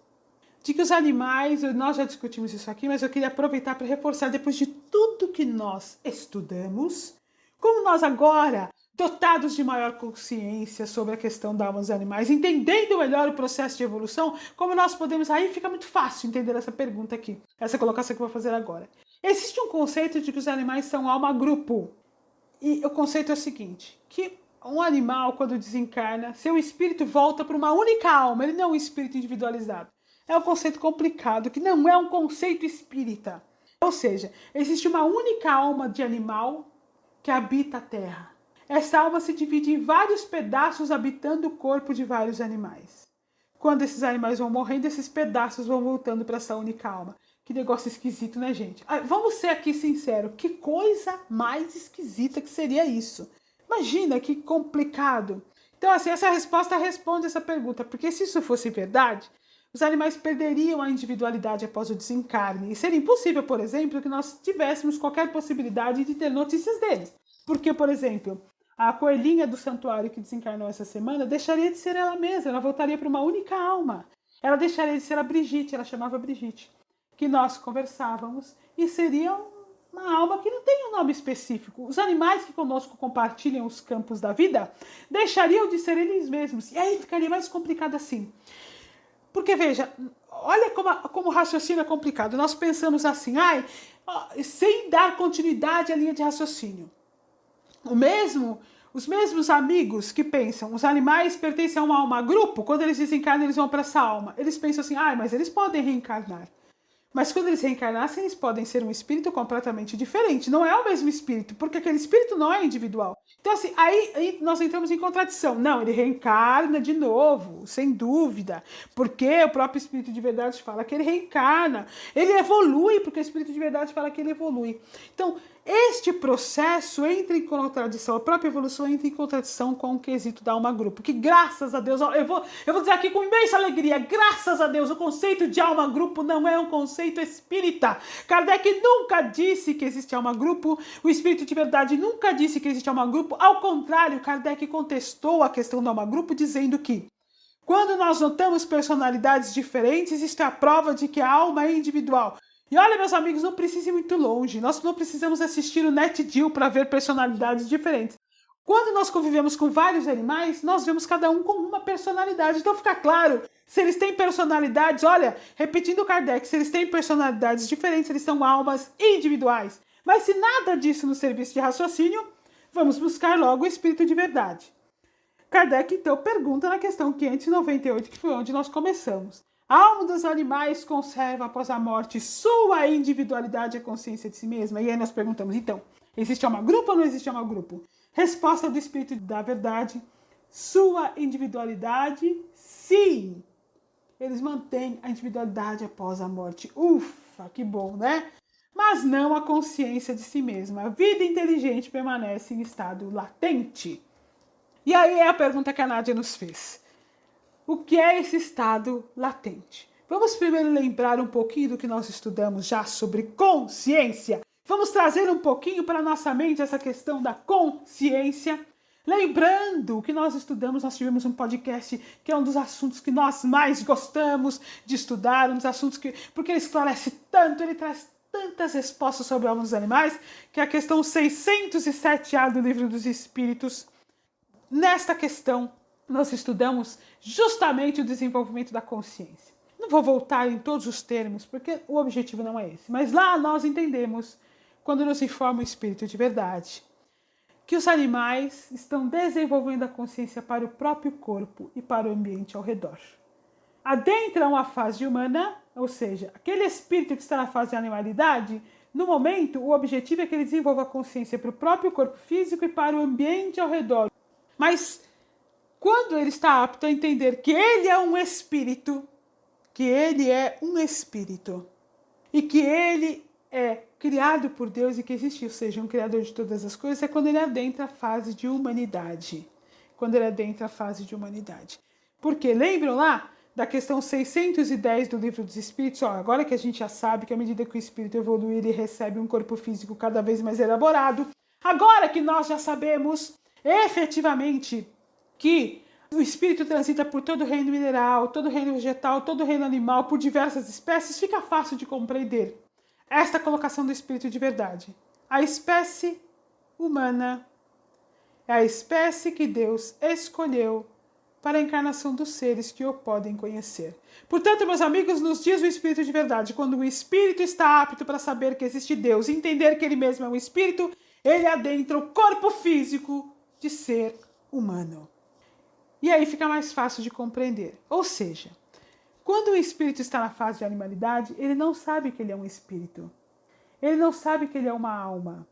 de que os animais, nós já discutimos isso aqui, mas eu queria aproveitar para reforçar, depois de tudo que nós estudamos, como nós agora, dotados de maior consciência sobre a questão da alma dos animais, entendendo melhor o processo de evolução, como nós podemos... Aí fica muito fácil entender essa pergunta aqui, essa colocação que eu vou fazer agora. Existe um conceito de que os animais são alma-grupo. E o conceito é o seguinte, que um animal, quando desencarna, seu espírito volta para uma única alma, ele não é um espírito individualizado. É um conceito complicado, que não é um conceito espírita. Ou seja, existe uma única alma de animal que habita a Terra. Essa alma se divide em vários pedaços habitando o corpo de vários animais. Quando esses animais vão morrendo, esses pedaços vão voltando para essa única alma. Que negócio esquisito, né, gente? Vamos ser aqui sinceros. Que coisa mais esquisita que seria isso? Imagina que complicado. Então, assim, essa resposta responde essa pergunta. Porque se isso fosse verdade, os animais perderiam a individualidade após o desencarne. E seria impossível, por exemplo, que nós tivéssemos qualquer possibilidade de ter notícias deles. Porque, por exemplo, a coelhinha do santuário que desencarnou essa semana deixaria de ser ela mesma, ela voltaria para uma única alma. Ela deixaria de ser a Brigitte, ela chamava Brigitte, que nós conversávamos, e seria uma alma que não tem um nome específico. Os animais que conosco compartilham os campos da vida deixariam de ser eles mesmos. E aí ficaria mais complicado assim. Porque, veja, olha como o raciocínio é complicado. Nós pensamos assim, sem dar continuidade à linha de raciocínio. Os mesmos amigos que pensam, os animais pertencem a uma alma grupo, quando eles desencarnam, eles vão para essa alma. Eles pensam assim, mas eles podem reencarnar. Mas quando eles reencarnassem, eles podem ser um espírito completamente diferente. Não é o mesmo espírito, porque aquele espírito não é individual. Então, assim, aí nós entramos em contradição. Não, ele reencarna de novo, sem dúvida. Porque o próprio espírito de verdade fala que ele reencarna. Ele evolui, porque o espírito de verdade fala que ele evolui. Então, este processo entra em contradição, a própria evolução entra em contradição com o quesito da alma grupo, que graças a Deus, eu vou dizer aqui com imensa alegria, graças a Deus, o conceito de alma grupo não é um conceito espírita. Kardec nunca disse que existe alma grupo, o espírito de verdade nunca disse que existe alma grupo, ao contrário, Kardec contestou a questão da alma grupo, dizendo que quando nós notamos personalidades diferentes, isto é a prova de que a alma é individual. E olha, meus amigos, não precisa ir muito longe. Nós não precisamos assistir o NetGeo para ver personalidades diferentes. Quando nós convivemos com vários animais, nós vemos cada um com uma personalidade. Então fica claro, se eles têm personalidades, olha, repetindo Kardec, se eles têm personalidades diferentes, eles são almas individuais. Mas se nada disso nos serviço de raciocínio, vamos buscar logo o espírito de verdade. Kardec, então, pergunta na questão 598, que foi onde nós começamos. A alma dos animais conserva após a morte sua individualidade e consciência de si mesma? E aí nós perguntamos, então, existe alma grupo ou não existe alma grupo? Resposta do espírito da verdade, sua individualidade, sim. Eles mantêm a individualidade após a morte. Ufa, que bom, né? Mas não a consciência de si mesma. A vida inteligente permanece em estado latente. E aí é a pergunta que a Nádia nos fez. O que é esse estado latente? Vamos primeiro lembrar um pouquinho do que nós estudamos já sobre consciência. Vamos trazer um pouquinho para a nossa mente essa questão da consciência. Lembrando que nós estudamos, nós tivemos um podcast que é um dos assuntos que nós mais gostamos de estudar, um dos assuntos porque ele esclarece tanto, ele traz tantas respostas sobre almas dos animais, que é a questão 607A do Livro dos Espíritos. Nesta questão, nós estudamos justamente o desenvolvimento da consciência. Não vou voltar em todos os termos, porque o objetivo não é esse. Mas lá nós entendemos, quando nos informa o Espírito de verdade, que os animais estão desenvolvendo a consciência para o próprio corpo e para o ambiente ao redor. Adentram a fase humana, ou seja, aquele espírito que está na fase de animalidade, no momento, o objetivo é que ele desenvolva a consciência para o próprio corpo físico e para o ambiente ao redor. Mas quando ele está apto a entender que ele é um espírito, e que ele é criado por Deus e que existe, ou seja, um criador de todas as coisas, é quando ele adentra a fase de humanidade. Porque lembram lá da questão 610 do Livro dos Espíritos? Agora que a gente já sabe que à medida que o espírito evolui, ele recebe um corpo físico cada vez mais elaborado. Agora que nós já sabemos efetivamente que o espírito transita por todo o reino mineral, todo o reino vegetal, todo o reino animal, por diversas espécies, fica fácil de compreender esta colocação do espírito de verdade. A espécie humana é a espécie que Deus escolheu para a encarnação dos seres que o podem conhecer. Portanto, meus amigos, nos diz o espírito de verdade, quando o espírito está apto para saber que existe Deus e entender que ele mesmo é um espírito, ele adentra o corpo físico de ser humano. E aí fica mais fácil de compreender. Ou seja, quando o espírito está na fase de animalidade, ele não sabe que ele é um espírito. Ele não sabe que ele é uma alma.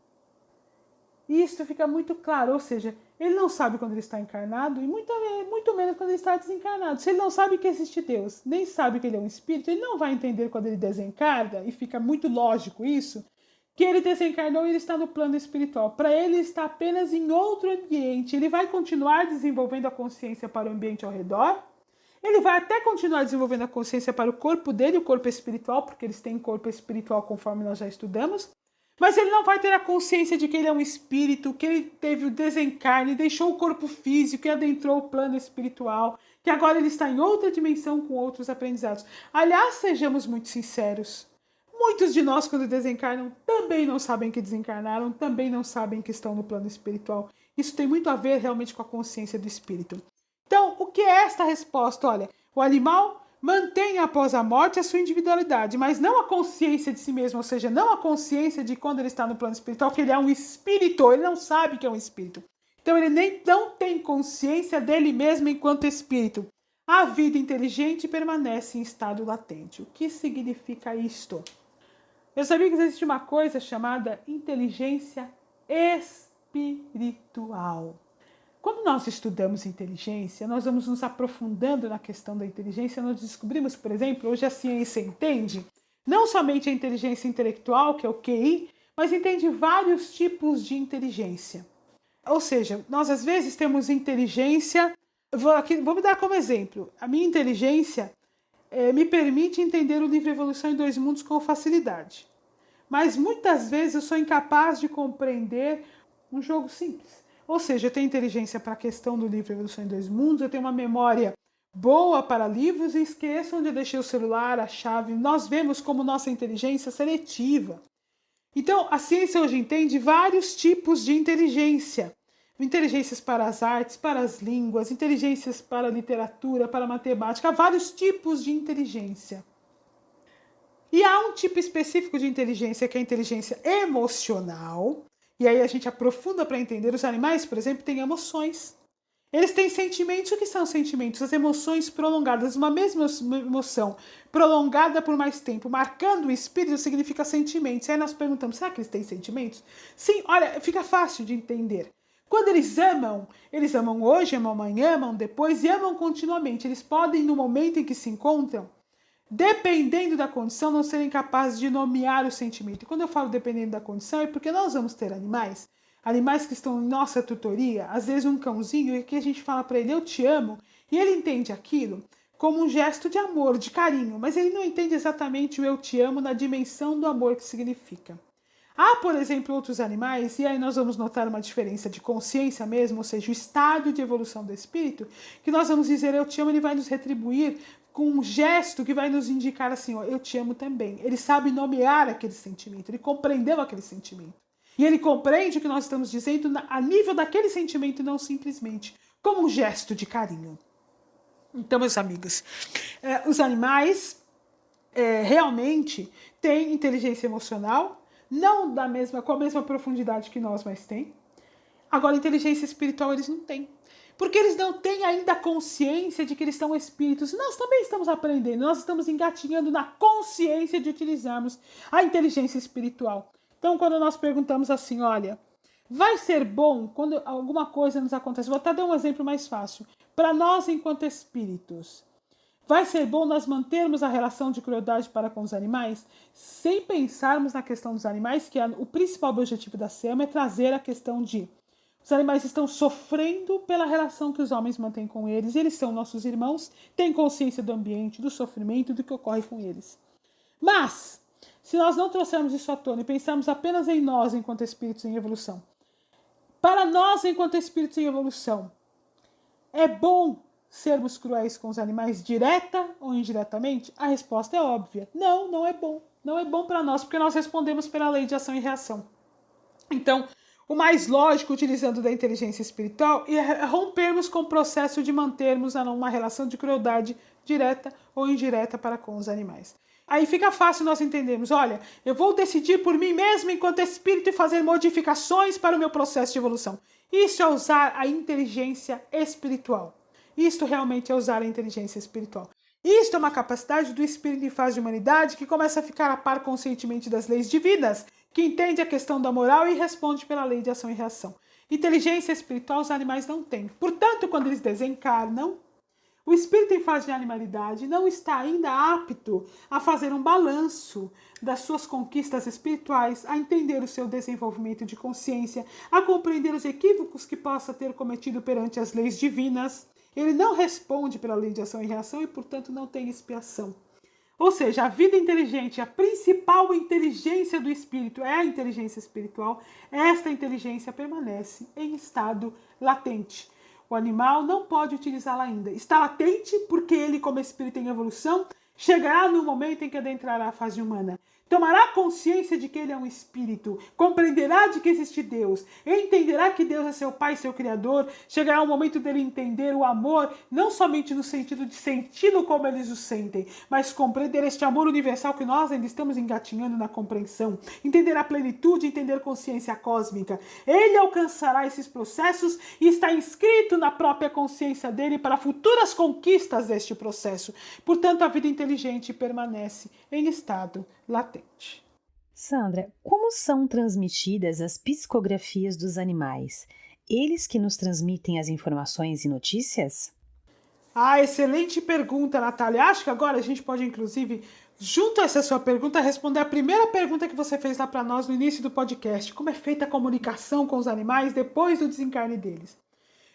E isso fica muito claro. Ou seja, ele não sabe quando ele está encarnado e muito menos quando ele está desencarnado. Se ele não sabe que existe Deus, nem sabe que ele é um espírito, ele não vai entender quando ele desencarna, e fica muito lógico isso, que ele desencarnou e ele está no plano espiritual. Para ele, ele está apenas em outro ambiente. Ele vai continuar desenvolvendo a consciência para o ambiente ao redor, Ele vai até continuar desenvolvendo a consciência para o corpo dele, o corpo espiritual, porque eles têm corpo espiritual conforme nós já estudamos. Mas ele não vai ter a consciência de que ele é um espírito, que ele teve o desencarne, deixou o corpo físico e adentrou o plano espiritual, que agora ele está em outra dimensão com outros aprendizados. Aliás, sejamos muito sinceros. Muitos de nós, quando desencarnam, também não sabem que desencarnaram, também não sabem que estão no plano espiritual. Isso tem muito a ver realmente com a consciência do espírito. Então, o que é esta resposta? Olha, o animal mantém após a morte a sua individualidade, mas não a consciência de si mesmo, ou seja, não a consciência de quando ele está no plano espiritual, que ele é um espírito, ele não sabe que é um espírito. Então ele nem não tem consciência dele mesmo enquanto espírito. A vida inteligente permanece em estado latente. O que significa isto? Eu sabia que existe uma coisa chamada inteligência espiritual. Quando nós estudamos inteligência, nós vamos nos aprofundando na questão da inteligência, nós descobrimos, por exemplo, hoje a ciência entende não somente a inteligência intelectual, que é o QI, mas entende vários tipos de inteligência. Ou seja, nós às vezes temos inteligência, vou me dar como exemplo, a minha inteligência me permite entender o livro Evolução em Dois Mundos com facilidade. Mas muitas vezes eu sou incapaz de compreender um jogo simples. Ou seja, eu tenho inteligência para a questão do livro Evolução em Dois Mundos, eu tenho uma memória boa para livros e esqueço onde eu deixei o celular, a chave. Nós vemos como nossa inteligência é seletiva. Então, a ciência hoje entende vários tipos de inteligência. Inteligências para as artes, para as línguas, inteligências para a literatura, para a matemática, há vários tipos de inteligência. E há um tipo específico de inteligência, que é a inteligência emocional. E aí a gente aprofunda para entender. Os animais, por exemplo, têm emoções. Eles têm sentimentos. O que são sentimentos? As emoções prolongadas. Uma mesma emoção prolongada por mais tempo, marcando o espírito, significa sentimentos. Aí nós perguntamos, será que eles têm sentimentos? Sim, olha, fica fácil de entender. Quando eles amam hoje, amam amanhã, amam depois e amam continuamente. Eles podem, no momento em que se encontram, dependendo da condição, não serem capazes de nomear o sentimento. E quando eu falo dependendo da condição, é porque nós vamos ter animais que estão em nossa tutoria, às vezes um cãozinho, e que a gente fala para ele, eu te amo, e ele entende aquilo como um gesto de amor, de carinho, mas ele não entende exatamente o eu te amo na dimensão do amor que significa. Há, por exemplo, outros animais, e aí nós vamos notar uma diferença de consciência mesmo, ou seja, o estado de evolução do espírito, que nós vamos dizer eu te amo, ele vai nos retribuir com um gesto que vai nos indicar assim, ó, eu te amo também. Ele sabe nomear aquele sentimento, ele compreendeu aquele sentimento. E ele compreende o que nós estamos dizendo a nível daquele sentimento, não simplesmente como um gesto de carinho. Então, meus amigos, os animais realmente têm inteligência emocional, não com a mesma profundidade que nós, mas têm. Agora, inteligência espiritual eles não têm. Porque eles não têm ainda a consciência de que eles são espíritos. Nós também estamos aprendendo, nós estamos engatinhando na consciência de utilizarmos a inteligência espiritual. Então, quando nós perguntamos assim, olha, vai ser bom quando alguma coisa nos acontece? Vou até dar um exemplo mais fácil. Para nós, enquanto espíritos, vai ser bom nós mantermos a relação de crueldade para com os animais, sem pensarmos na questão dos animais, que o principal objetivo da SEMA é trazer a questão de os animais estão sofrendo pela relação que os homens mantêm com eles. Eles são nossos irmãos, têm consciência do ambiente, do sofrimento, do que ocorre com eles. Mas, se nós não trouxermos isso à tona e pensarmos apenas em nós enquanto espíritos em evolução, para nós enquanto espíritos em evolução, é bom sermos cruéis com os animais direta ou indiretamente? A resposta é óbvia. Não, não é bom. Não é bom para nós, porque nós respondemos pela lei de ação e reação. Então, o mais lógico, utilizando da inteligência espiritual, é rompermos com o processo de mantermos uma relação de crueldade direta ou indireta para com os animais. Aí fica fácil nós entendermos, olha, eu vou decidir por mim mesmo enquanto espírito e fazer modificações para o meu processo de evolução. Isso é usar a inteligência espiritual. Isto realmente é usar a inteligência espiritual. Isto é uma capacidade do espírito em fase de humanidade que começa a ficar a par conscientemente das leis divinas, que entende a questão da moral e responde pela lei de ação e reação. Inteligência espiritual os animais não têm. Portanto, quando eles desencarnam, o espírito em fase de animalidade não está ainda apto a fazer um balanço das suas conquistas espirituais, a entender o seu desenvolvimento de consciência, a compreender os equívocos que possa ter cometido perante as leis divinas Ele não responde pela lei de ação e reação e, portanto, não tem expiação. Ou seja, a vida inteligente, a principal inteligência do espírito é a inteligência espiritual. Esta inteligência permanece em estado latente. O animal não pode utilizá-la ainda. Está latente porque ele, como espírito em evolução, chegará no momento em que adentrará a fase humana. Tomará consciência de que ele é um espírito, compreenderá de que existe Deus, entenderá que Deus é seu Pai, seu Criador, chegará o momento dele entender o amor, não somente no sentido de senti-lo como eles o sentem, mas compreender este amor universal que nós ainda estamos engatinhando na compreensão, entender a plenitude, entender consciência cósmica. Ele alcançará esses processos e está inscrito na própria consciência dele para futuras conquistas deste processo. Portanto, a vida inteligente permanece em estado latente. Sandra, como são transmitidas as psicografias dos animais? Eles que nos transmitem as informações e notícias? Excelente pergunta, Natália. Acho que agora a gente pode, inclusive, junto a essa sua pergunta, responder a primeira pergunta que você fez lá para nós no início do podcast. Como é feita a comunicação com os animais depois do desencarne deles?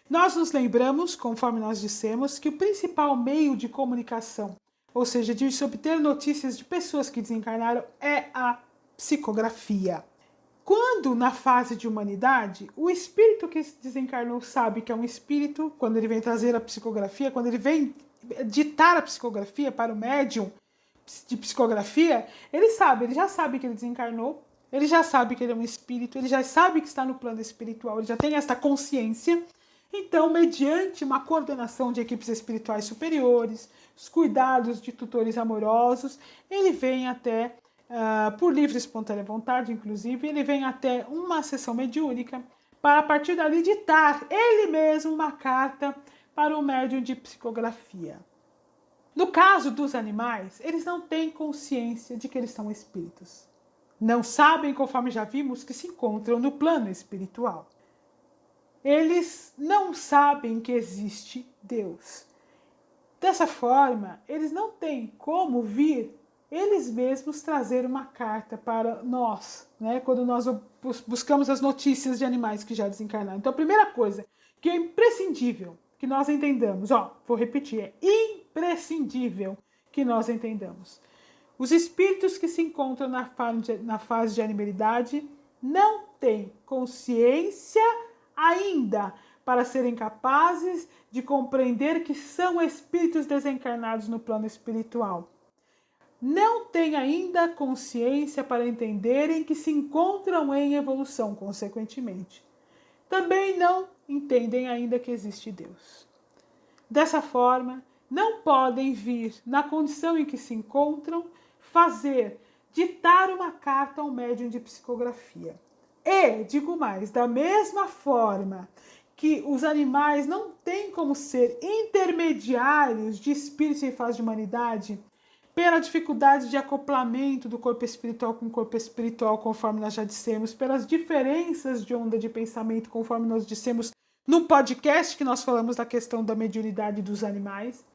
Nós nos lembramos, conforme nós dissemos, que o principal meio de comunicação, ou seja, de se obter notícias de pessoas que desencarnaram, é a psicografia. Quando, na fase de humanidade, o espírito que desencarnou sabe que é um espírito, quando ele vem trazer a psicografia, quando ele vem ditar a psicografia para o médium de psicografia, ele já sabe que ele desencarnou, ele já sabe que ele é um espírito, ele já sabe que está no plano espiritual, ele já tem esta consciência. Então, mediante uma coordenação de equipes espirituais superiores, os cuidados de tutores amorosos, ele vem até, por livre e espontânea vontade, inclusive, ele vem até uma sessão mediúnica para, a partir dali, ditar ele mesmo uma carta para o médium de psicografia. No caso dos animais, eles não têm consciência de que eles são espíritos. Não sabem, conforme já vimos, que se encontram no plano espiritual. Eles não sabem que existe Deus. Dessa forma, eles não têm como vir eles mesmos trazer uma carta para nós, né? Quando nós buscamos as notícias de animais que já desencarnaram. Então, a primeira coisa que é imprescindível que nós entendamos, vou repetir, é imprescindível que nós entendamos. Os espíritos que se encontram na fase de animalidade não têm consciência ainda para serem capazes de compreender que são espíritos desencarnados no plano espiritual. Não têm ainda consciência para entenderem que se encontram em evolução, consequentemente. Também não entendem ainda que existe Deus. Dessa forma, não podem vir, na condição em que se encontram, ditar uma carta ao médium de psicografia. E, digo mais, da mesma forma que os animais não têm como ser intermediários de espíritos em fase de humanidade, pela dificuldade de acoplamento do corpo espiritual com o corpo espiritual, conforme nós já dissemos, pelas diferenças de onda de pensamento, conforme nós dissemos no podcast que nós falamos da questão da mediunidade dos animais.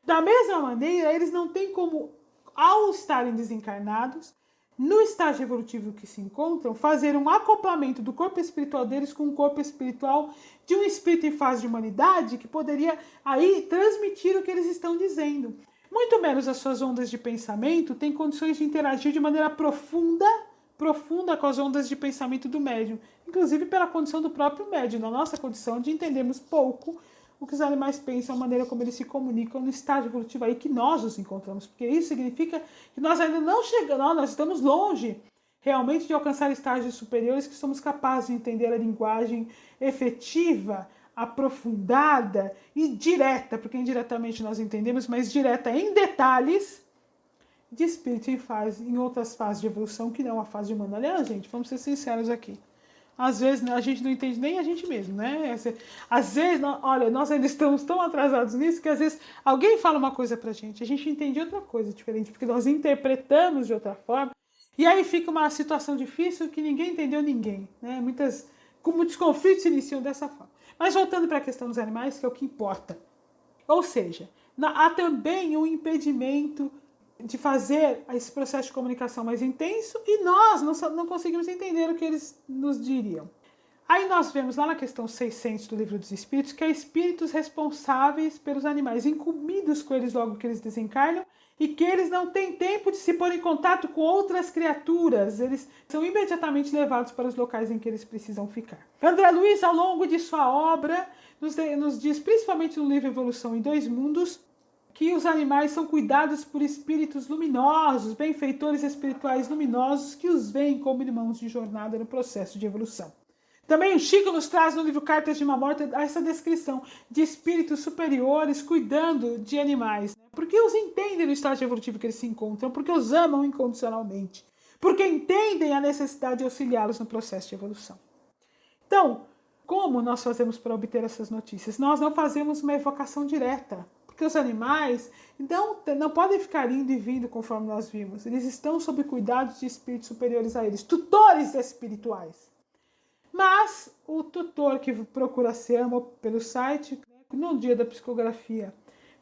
Da mesma maneira, eles não têm como, ao estarem desencarnados, no estágio evolutivo que se encontram, fazer um acoplamento do corpo espiritual deles com o corpo espiritual de um espírito em fase de humanidade que poderia aí transmitir o que eles estão dizendo. Muito menos as suas ondas de pensamento têm condições de interagir de maneira profunda com as ondas de pensamento do médium, inclusive pela condição do próprio médium, na nossa condição de entendermos pouco o que os animais pensam, a maneira como eles se comunicam no estágio evolutivo aí que nós nos encontramos, porque isso significa que nós ainda não chegamos, nós estamos longe realmente de alcançar estágios superiores que somos capazes de entender a linguagem efetiva, aprofundada e direta, porque indiretamente nós entendemos, mas direta em detalhes, de espírito em outras fases de evolução que não a fase humana. Aliás, gente, vamos ser sinceros aqui. Às vezes a gente não entende nem a gente mesmo, né? Às vezes, nós ainda estamos tão atrasados nisso que às vezes alguém fala uma coisa pra gente, a gente entende outra coisa diferente, porque nós interpretamos de outra forma, e aí fica uma situação difícil que ninguém entendeu ninguém, né? Muitos conflitos se iniciam dessa forma. Mas voltando para a questão dos animais, que é o que importa. Ou seja, há também um impedimento de fazer esse processo de comunicação mais intenso e nós não conseguimos entender o que eles nos diriam. Aí nós vemos lá na questão 600 do Livro dos Espíritos que é espíritos responsáveis pelos animais, incumbidos com eles logo que eles desencarnam, e que eles não têm tempo de se pôr em contato com outras criaturas. Eles são imediatamente levados para os locais em que eles precisam ficar. André Luiz, ao longo de sua obra, nos diz, principalmente no livro Evolução em Dois Mundos, que os animais são cuidados por espíritos luminosos, benfeitores espirituais luminosos, que os veem como irmãos de jornada no processo de evolução. Também o Chico nos traz no livro Cartas de uma Morte essa descrição de espíritos superiores cuidando de animais, né? Porque os entendem no estágio evolutivo que eles se encontram, porque os amam incondicionalmente, porque entendem a necessidade de auxiliá-los no processo de evolução. Então, como nós fazemos para obter essas notícias? Nós não fazemos uma evocação direta, porque os animais não podem ficar indo e vindo conforme nós vimos. Eles estão sob cuidados de espíritos superiores a eles, tutores espirituais. Mas o tutor que procura a SEAMA pelo site, no dia da psicografia,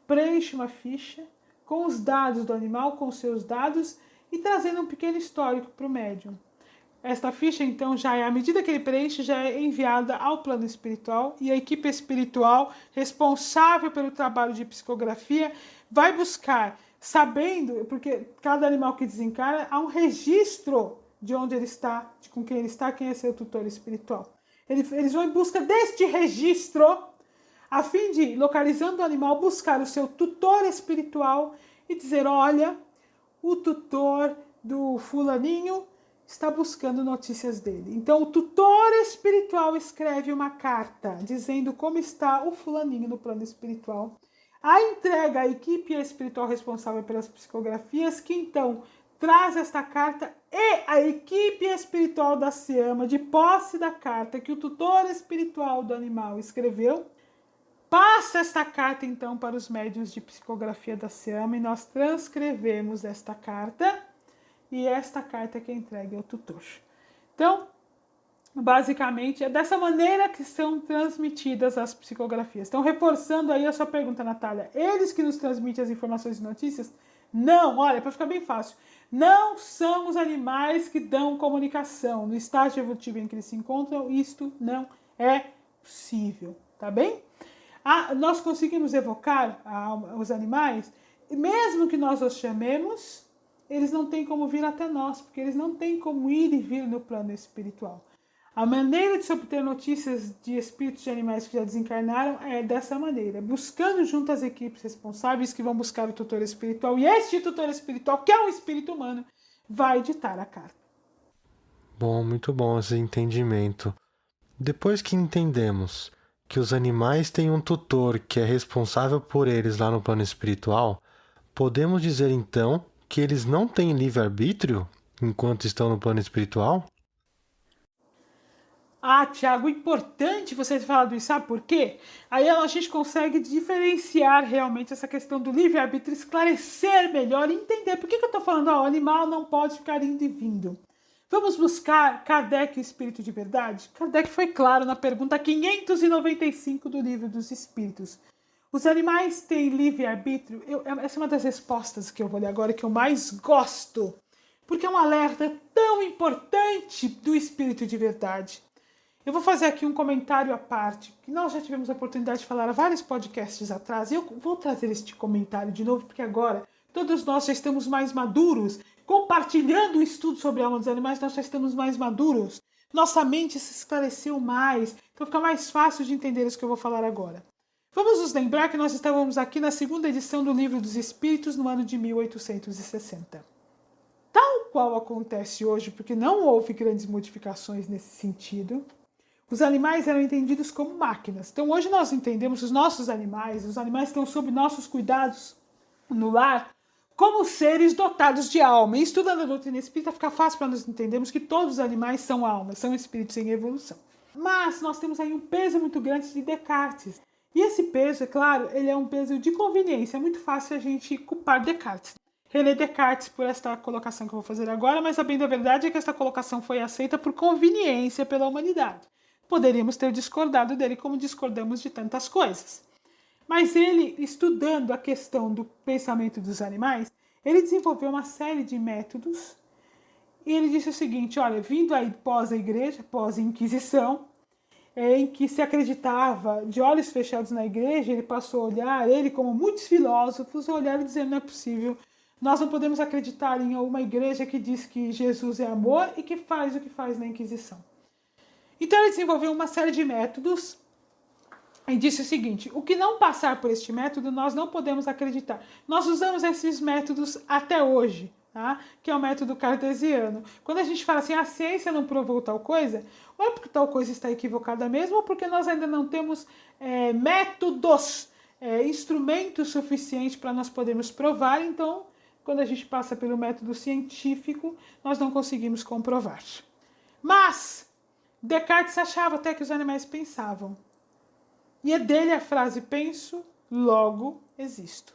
preenche uma ficha com os dados do animal, com os seus dados, e trazendo um pequeno histórico para o médium. Esta ficha, então, à medida que ele preenche, já é enviada ao plano espiritual, e a equipe espiritual responsável pelo trabalho de psicografia vai buscar, sabendo, porque cada animal que desencarna, há um registro de onde ele está, de com quem ele está, quem é seu tutor espiritual. Eles vão em busca deste registro, a fim de, localizando o animal, buscar o seu tutor espiritual e dizer, olha, o tutor do fulaninho está buscando notícias dele. Então, o tutor espiritual escreve uma carta dizendo como está o fulaninho no plano espiritual. A entrega à equipe espiritual responsável pelas psicografias, que então traz esta carta, e a equipe espiritual da SEAMA, de posse da carta que o tutor espiritual do animal escreveu, passa esta carta então para os médiuns de psicografia da SEAMA, e nós transcrevemos esta carta, e esta carta que é entregue ao tutor. Então, basicamente, é dessa maneira que são transmitidas as psicografias. Então, reforçando aí a sua pergunta, Natália, eles que nos transmitem as informações e notícias? Não, olha, para ficar bem fácil, não são os animais que dão comunicação. No estágio evolutivo em que eles se encontram, isto não é possível, tá bem? Nós conseguimos evocar os animais, mesmo que nós os chamemos, eles não têm como vir até nós, porque eles não têm como ir e vir no plano espiritual. A maneira de se obter notícias de espíritos de animais que já desencarnaram é dessa maneira, buscando junto às equipes responsáveis que vão buscar o tutor espiritual, e este tutor espiritual, que é um espírito humano, vai ditar a carta. Bom, muito bom esse entendimento. Depois que entendemos que os animais têm um tutor que é responsável por eles lá no plano espiritual, podemos dizer então que eles não têm livre-arbítrio enquanto estão no plano espiritual? Tiago, importante você ter falado isso, sabe por quê? Aí a gente consegue diferenciar realmente essa questão do livre-arbítrio, esclarecer melhor e entender por que eu estou falando, o animal não pode ficar indo e vindo. Vamos buscar Kardec, o Espírito de Verdade? Kardec foi claro na pergunta 595 do Livro dos Espíritos. Os animais têm livre-arbítrio? Essa é uma das respostas que eu vou ler agora, que eu mais gosto, porque é um alerta tão importante do Espírito de Verdade. Eu vou fazer aqui um comentário à parte, que nós já tivemos a oportunidade de falar há vários podcasts atrás, e eu vou trazer este comentário de novo, porque agora todos nós já estamos mais maduros, compartilhando o estudo sobre a alma dos animais, nós já estamos mais maduros, nossa mente se esclareceu mais, então fica mais fácil de entender isso que eu vou falar agora. Vamos nos lembrar que nós estávamos aqui na segunda edição do Livro dos Espíritos, no ano de 1860. Tal qual acontece hoje, porque não houve grandes modificações nesse sentido, os animais eram entendidos como máquinas. Então hoje nós entendemos os nossos animais, os animais que estão sob nossos cuidados no lar, como seres dotados de alma. E estudando a doutrina espírita fica fácil para nós entendermos que todos os animais são almas, são espíritos em evolução. Mas nós temos aí um peso muito grande de Descartes. E esse peso, é claro, ele é um peso de conveniência. É muito fácil a gente culpar Descartes. René Descartes por esta colocação que eu vou fazer agora, mas a bem da verdade é que esta colocação foi aceita por conveniência pela humanidade. Poderíamos ter discordado dele como discordamos de tantas coisas. Mas ele, estudando a questão do pensamento dos animais, ele desenvolveu uma série de métodos. E ele disse o seguinte, olha, vindo aí pós a igreja, pós a Inquisição, em que se acreditava de olhos fechados na igreja, ele passou a olhar, ele como muitos filósofos, olharam e dizendo, não é possível, nós não podemos acreditar em uma igreja que diz que Jesus é amor e que faz o que faz na Inquisição. Então ele desenvolveu uma série de métodos e disse o seguinte, o que não passar por este método, nós não podemos acreditar. Nós usamos esses métodos até hoje, tá? Que é o método cartesiano. Quando a gente fala assim, a ciência não provou tal coisa, ou é porque tal coisa está equivocada mesmo, ou porque nós ainda não temos métodos, instrumentos suficientes para nós podermos provar. Então, quando a gente passa pelo método científico, nós não conseguimos comprovar. Mas Descartes achava até que os animais pensavam. E é dele a frase penso, logo existo.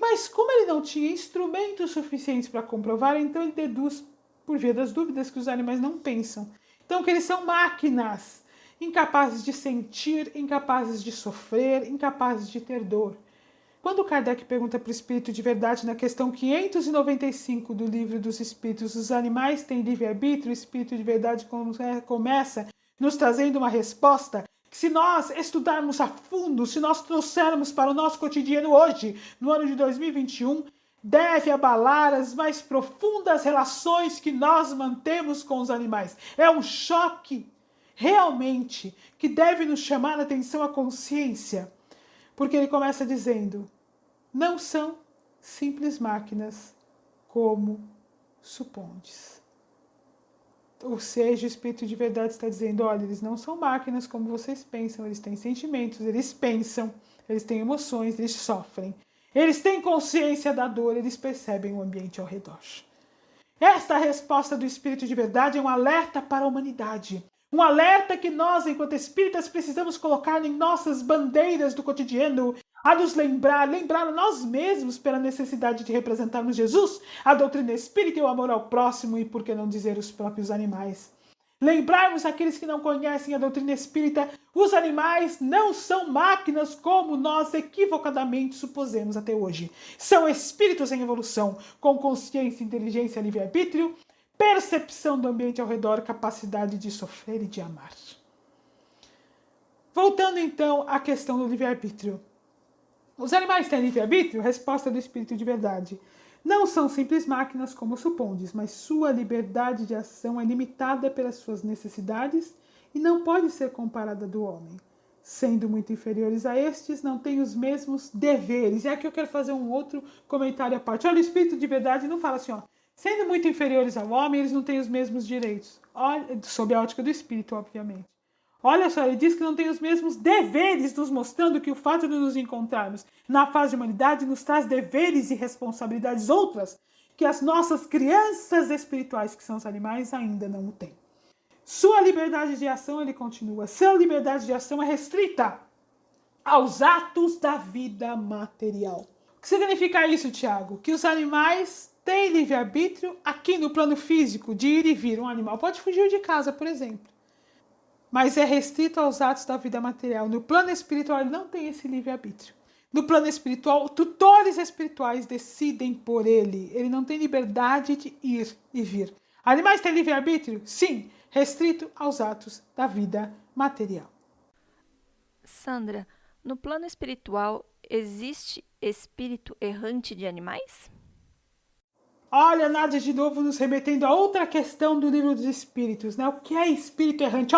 Mas como ele não tinha instrumentos suficientes para comprovar, então ele deduz, por via das dúvidas, que os animais não pensam. Então que eles são máquinas, incapazes de sentir, incapazes de sofrer, incapazes de ter dor. Quando Kardec pergunta para o Espírito de Verdade, na questão 595 do Livro dos Espíritos, os animais têm livre-arbítrio, o Espírito de Verdade começa nos trazendo uma resposta que, se nós estudarmos a fundo, se nós trouxermos para o nosso cotidiano hoje, no ano de 2021, deve abalar as mais profundas relações que nós mantemos com os animais. É um choque, realmente, que deve nos chamar a atenção à consciência. Porque ele começa dizendo, não são simples máquinas, como supondes. Ou seja, o Espírito de Verdade está dizendo, olha, eles não são máquinas como vocês pensam, eles têm sentimentos, eles pensam, eles têm emoções, eles sofrem. Eles têm consciência da dor, eles percebem o ambiente ao redor. Esta resposta do Espírito de Verdade é um alerta para a humanidade. Um alerta que nós, enquanto espíritas, precisamos colocar em nossas bandeiras do cotidiano, a nos lembrar a nós mesmos pela necessidade de representarmos Jesus, a doutrina espírita e o amor ao próximo e, por que não dizer, os próprios animais. Lembrarmos aqueles que não conhecem a doutrina espírita, os animais não são máquinas como nós equivocadamente supusemos até hoje. São espíritos em evolução, com consciência, inteligência, livre-arbítrio, percepção do ambiente ao redor, capacidade de sofrer e de amar. Voltando então à questão do livre-arbítrio. Os animais têm livre-arbítrio? Resposta do Espírito de Verdade. Não são simples máquinas como supondes, mas sua liberdade de ação é limitada pelas suas necessidades e não pode ser comparada do homem. Sendo muito inferiores a estes, não têm os mesmos deveres. E aqui eu quero fazer um outro comentário à parte. Olha, o Espírito de Verdade não fala assim, sendo muito inferiores ao homem, eles não têm os mesmos direitos. Olha, sob a ótica do Espírito, obviamente. Olha só, ele diz que não tem os mesmos deveres, nos mostrando que o fato de nos encontrarmos na fase de humanidade nos traz deveres e responsabilidades outras que as nossas crianças espirituais, que são os animais, ainda não o têm. Sua liberdade de ação, ele continua, sua liberdade de ação é restrita aos atos da vida material. O que significa isso, Tiago? Que os animais têm livre-arbítrio aqui no plano físico, de ir e vir. Um animal pode fugir de casa, por exemplo. Mas é restrito aos atos da vida material. No plano espiritual, ele não tem esse livre-arbítrio. No plano espiritual, tutores espirituais decidem por ele. Ele não tem liberdade de ir e vir. Animais têm livre-arbítrio? Sim, restrito aos atos da vida material. Sandra, no plano espiritual, existe espírito errante de animais? Olha, Nádia, de novo nos remetendo a outra questão do Livro dos Espíritos, né? O que é espírito errante?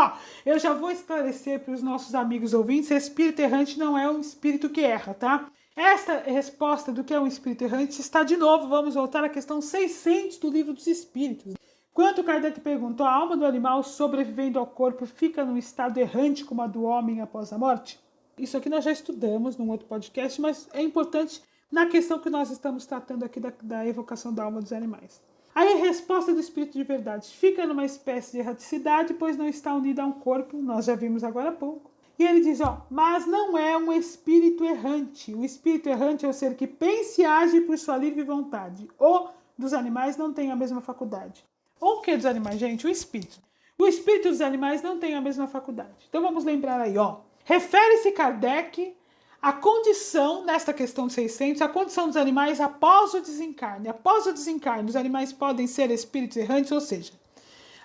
Eu já vou esclarecer para os nossos amigos ouvintes, espírito errante não é um espírito que erra, tá? Esta resposta do que é um espírito errante está de novo, vamos voltar à questão 600 do Livro dos Espíritos. Quando Kardec perguntou, a alma do animal sobrevivendo ao corpo fica num estado errante como a do homem após a morte? Isso aqui nós já estudamos num outro podcast, mas é importante na questão que nós estamos tratando aqui da evocação da alma dos animais. Aí a resposta do Espírito de Verdade fica numa espécie de erraticidade, pois não está unida a um corpo, nós já vimos agora há pouco. E ele diz, mas não é um espírito errante. O espírito errante é o ser que pensa e age por sua livre vontade. O dos animais não tem a mesma faculdade. O que dos animais, gente? O espírito. O espírito dos animais não tem a mesma faculdade. Então vamos lembrar aí, refere-se Kardec a condição, nesta questão de 600, a condição dos animais após o desencarne. Após o desencarne, os animais podem ser espíritos errantes, ou seja,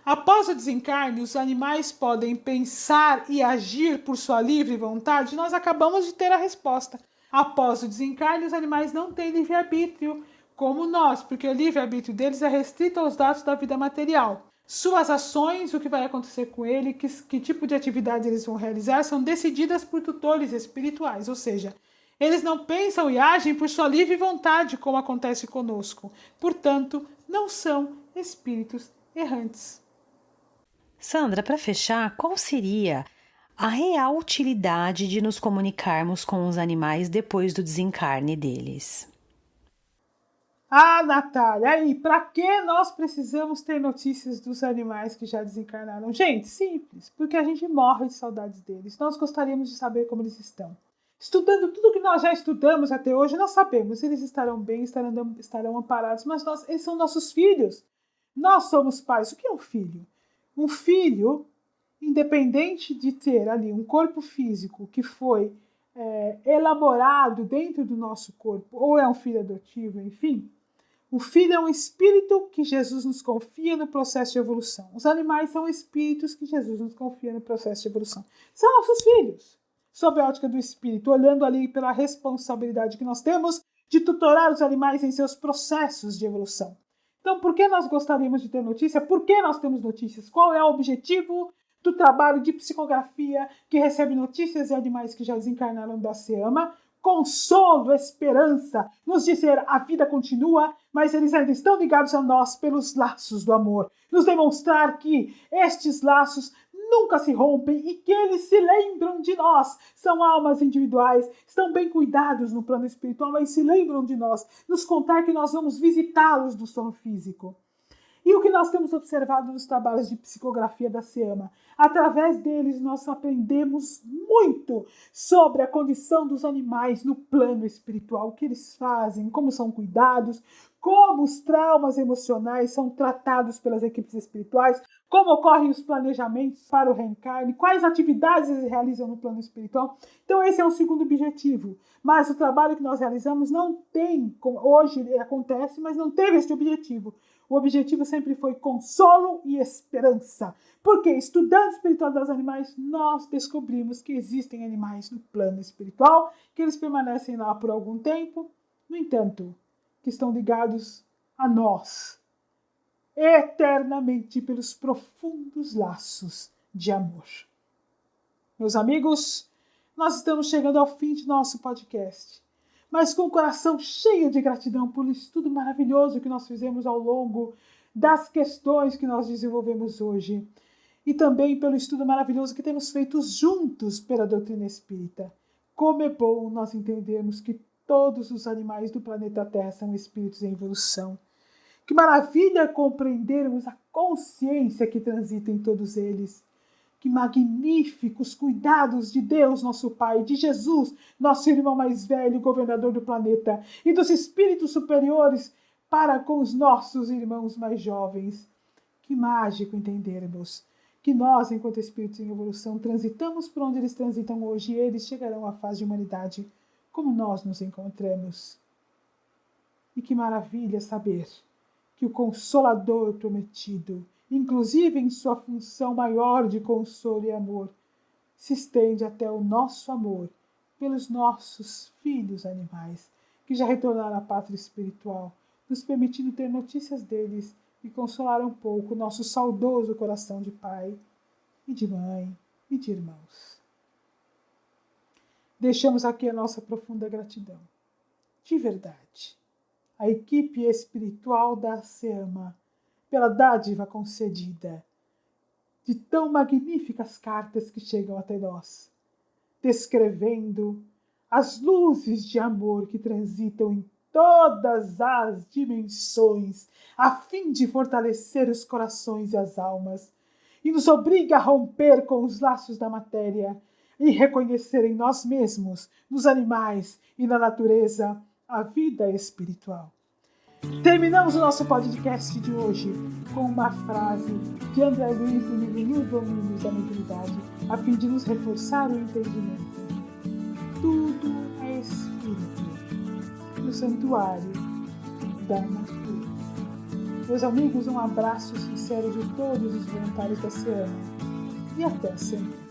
Após o desencarne, os animais podem pensar e agir por sua livre vontade? Nós acabamos de ter a resposta. Após o desencarne, os animais não têm livre-arbítrio, como nós, porque o livre-arbítrio deles é restrito aos dados da vida material. Suas ações, o que vai acontecer com ele, que tipo de atividade eles vão realizar, são decididas por tutores espirituais, ou seja, eles não pensam e agem por sua livre vontade, como acontece conosco. Portanto, não são espíritos errantes. Sandra, para fechar, qual seria a real utilidade de nos comunicarmos com os animais depois do desencarne deles? Ah, Natália, aí, para que nós precisamos ter notícias dos animais que já desencarnaram? Gente, simples, porque a gente morre de saudades deles. Nós gostaríamos de saber como eles estão. Estudando tudo que nós já estudamos até hoje, nós sabemos se eles estarão bem, estarão amparados, mas eles são nossos filhos. Nós somos pais. O que é um filho? Um filho, independente de ter ali um corpo físico que foi elaborado dentro do nosso corpo, ou é um filho adotivo, enfim, o filho é um espírito que Jesus nos confia no processo de evolução. Os animais são espíritos que Jesus nos confia no processo de evolução. São nossos filhos, sob a ótica do espírito, olhando ali pela responsabilidade que nós temos de tutorar os animais em seus processos de evolução. Então, por que nós gostaríamos de ter notícia? Por que nós temos notícias? Qual é o objetivo do trabalho de psicografia que recebe notícias de animais que já desencarnaram da SEAMA? Consolo, esperança, nos dizer a vida continua, mas eles ainda estão ligados a nós pelos laços do amor. Nos demonstrar que estes laços nunca se rompem e que eles se lembram de nós. São almas individuais, estão bem cuidados no plano espiritual, mas se lembram de nós. Nos contar que nós vamos visitá-los no sono físico. E o que nós temos observado nos trabalhos de psicografia da SEAMA? Através deles nós aprendemos muito sobre a condição dos animais no plano espiritual, o que eles fazem, como são cuidados, como os traumas emocionais são tratados pelas equipes espirituais, como ocorrem os planejamentos para o reencarne, quais atividades eles realizam no plano espiritual. Então esse é o segundo objetivo. Mas o trabalho que nós realizamos não tem, hoje acontece, mas não teve esse objetivo. O objetivo sempre foi consolo e esperança. Porque, estudando o espiritual dos animais, nós descobrimos que existem animais no plano espiritual, que eles permanecem lá por algum tempo, no entanto, que estão ligados a nós, eternamente pelos profundos laços de amor. Meus amigos, nós estamos chegando ao fim de nosso podcast, mas com o coração cheio de gratidão pelo estudo maravilhoso que nós fizemos ao longo das questões que nós desenvolvemos hoje, e também pelo estudo maravilhoso que temos feito juntos pela doutrina espírita. Como é bom nós entendermos que todos os animais do planeta Terra são espíritos em evolução. Que maravilha compreendermos a consciência que transita em todos eles. Que magníficos cuidados de Deus, nosso Pai, de Jesus, nosso irmão mais velho, governador do planeta, e dos espíritos superiores para com os nossos irmãos mais jovens. Que mágico entendermos que nós, enquanto espíritos em evolução, transitamos por onde eles transitam hoje e eles chegarão à fase de humanidade como nós nos encontramos. E que maravilha saber que o Consolador prometido, inclusive em sua função maior de consolo e amor, se estende até o nosso amor pelos nossos filhos animais, que já retornaram à pátria espiritual, nos permitindo ter notícias deles e consolar um pouco o nosso saudoso coração de pai e de mãe e de irmãos. Deixamos aqui a nossa profunda gratidão, de verdade, à equipe espiritual da SEAMA, pela dádiva concedida de tão magníficas cartas que chegam até nós, descrevendo as luzes de amor que transitam em todas as dimensões, a fim de fortalecer os corações e as almas, e nos obriga a romper com os laços da matéria e reconhecer em nós mesmos, nos animais e na natureza, a vida espiritual. Terminamos o nosso podcast de hoje com uma frase de André Luiz do livro Domínios da Mediunidade, a fim de nos reforçar o entendimento. Tudo é espírito no santuário da natureza. Meus amigos, um abraço sincero de todos os voluntários da Ciana. E até sempre.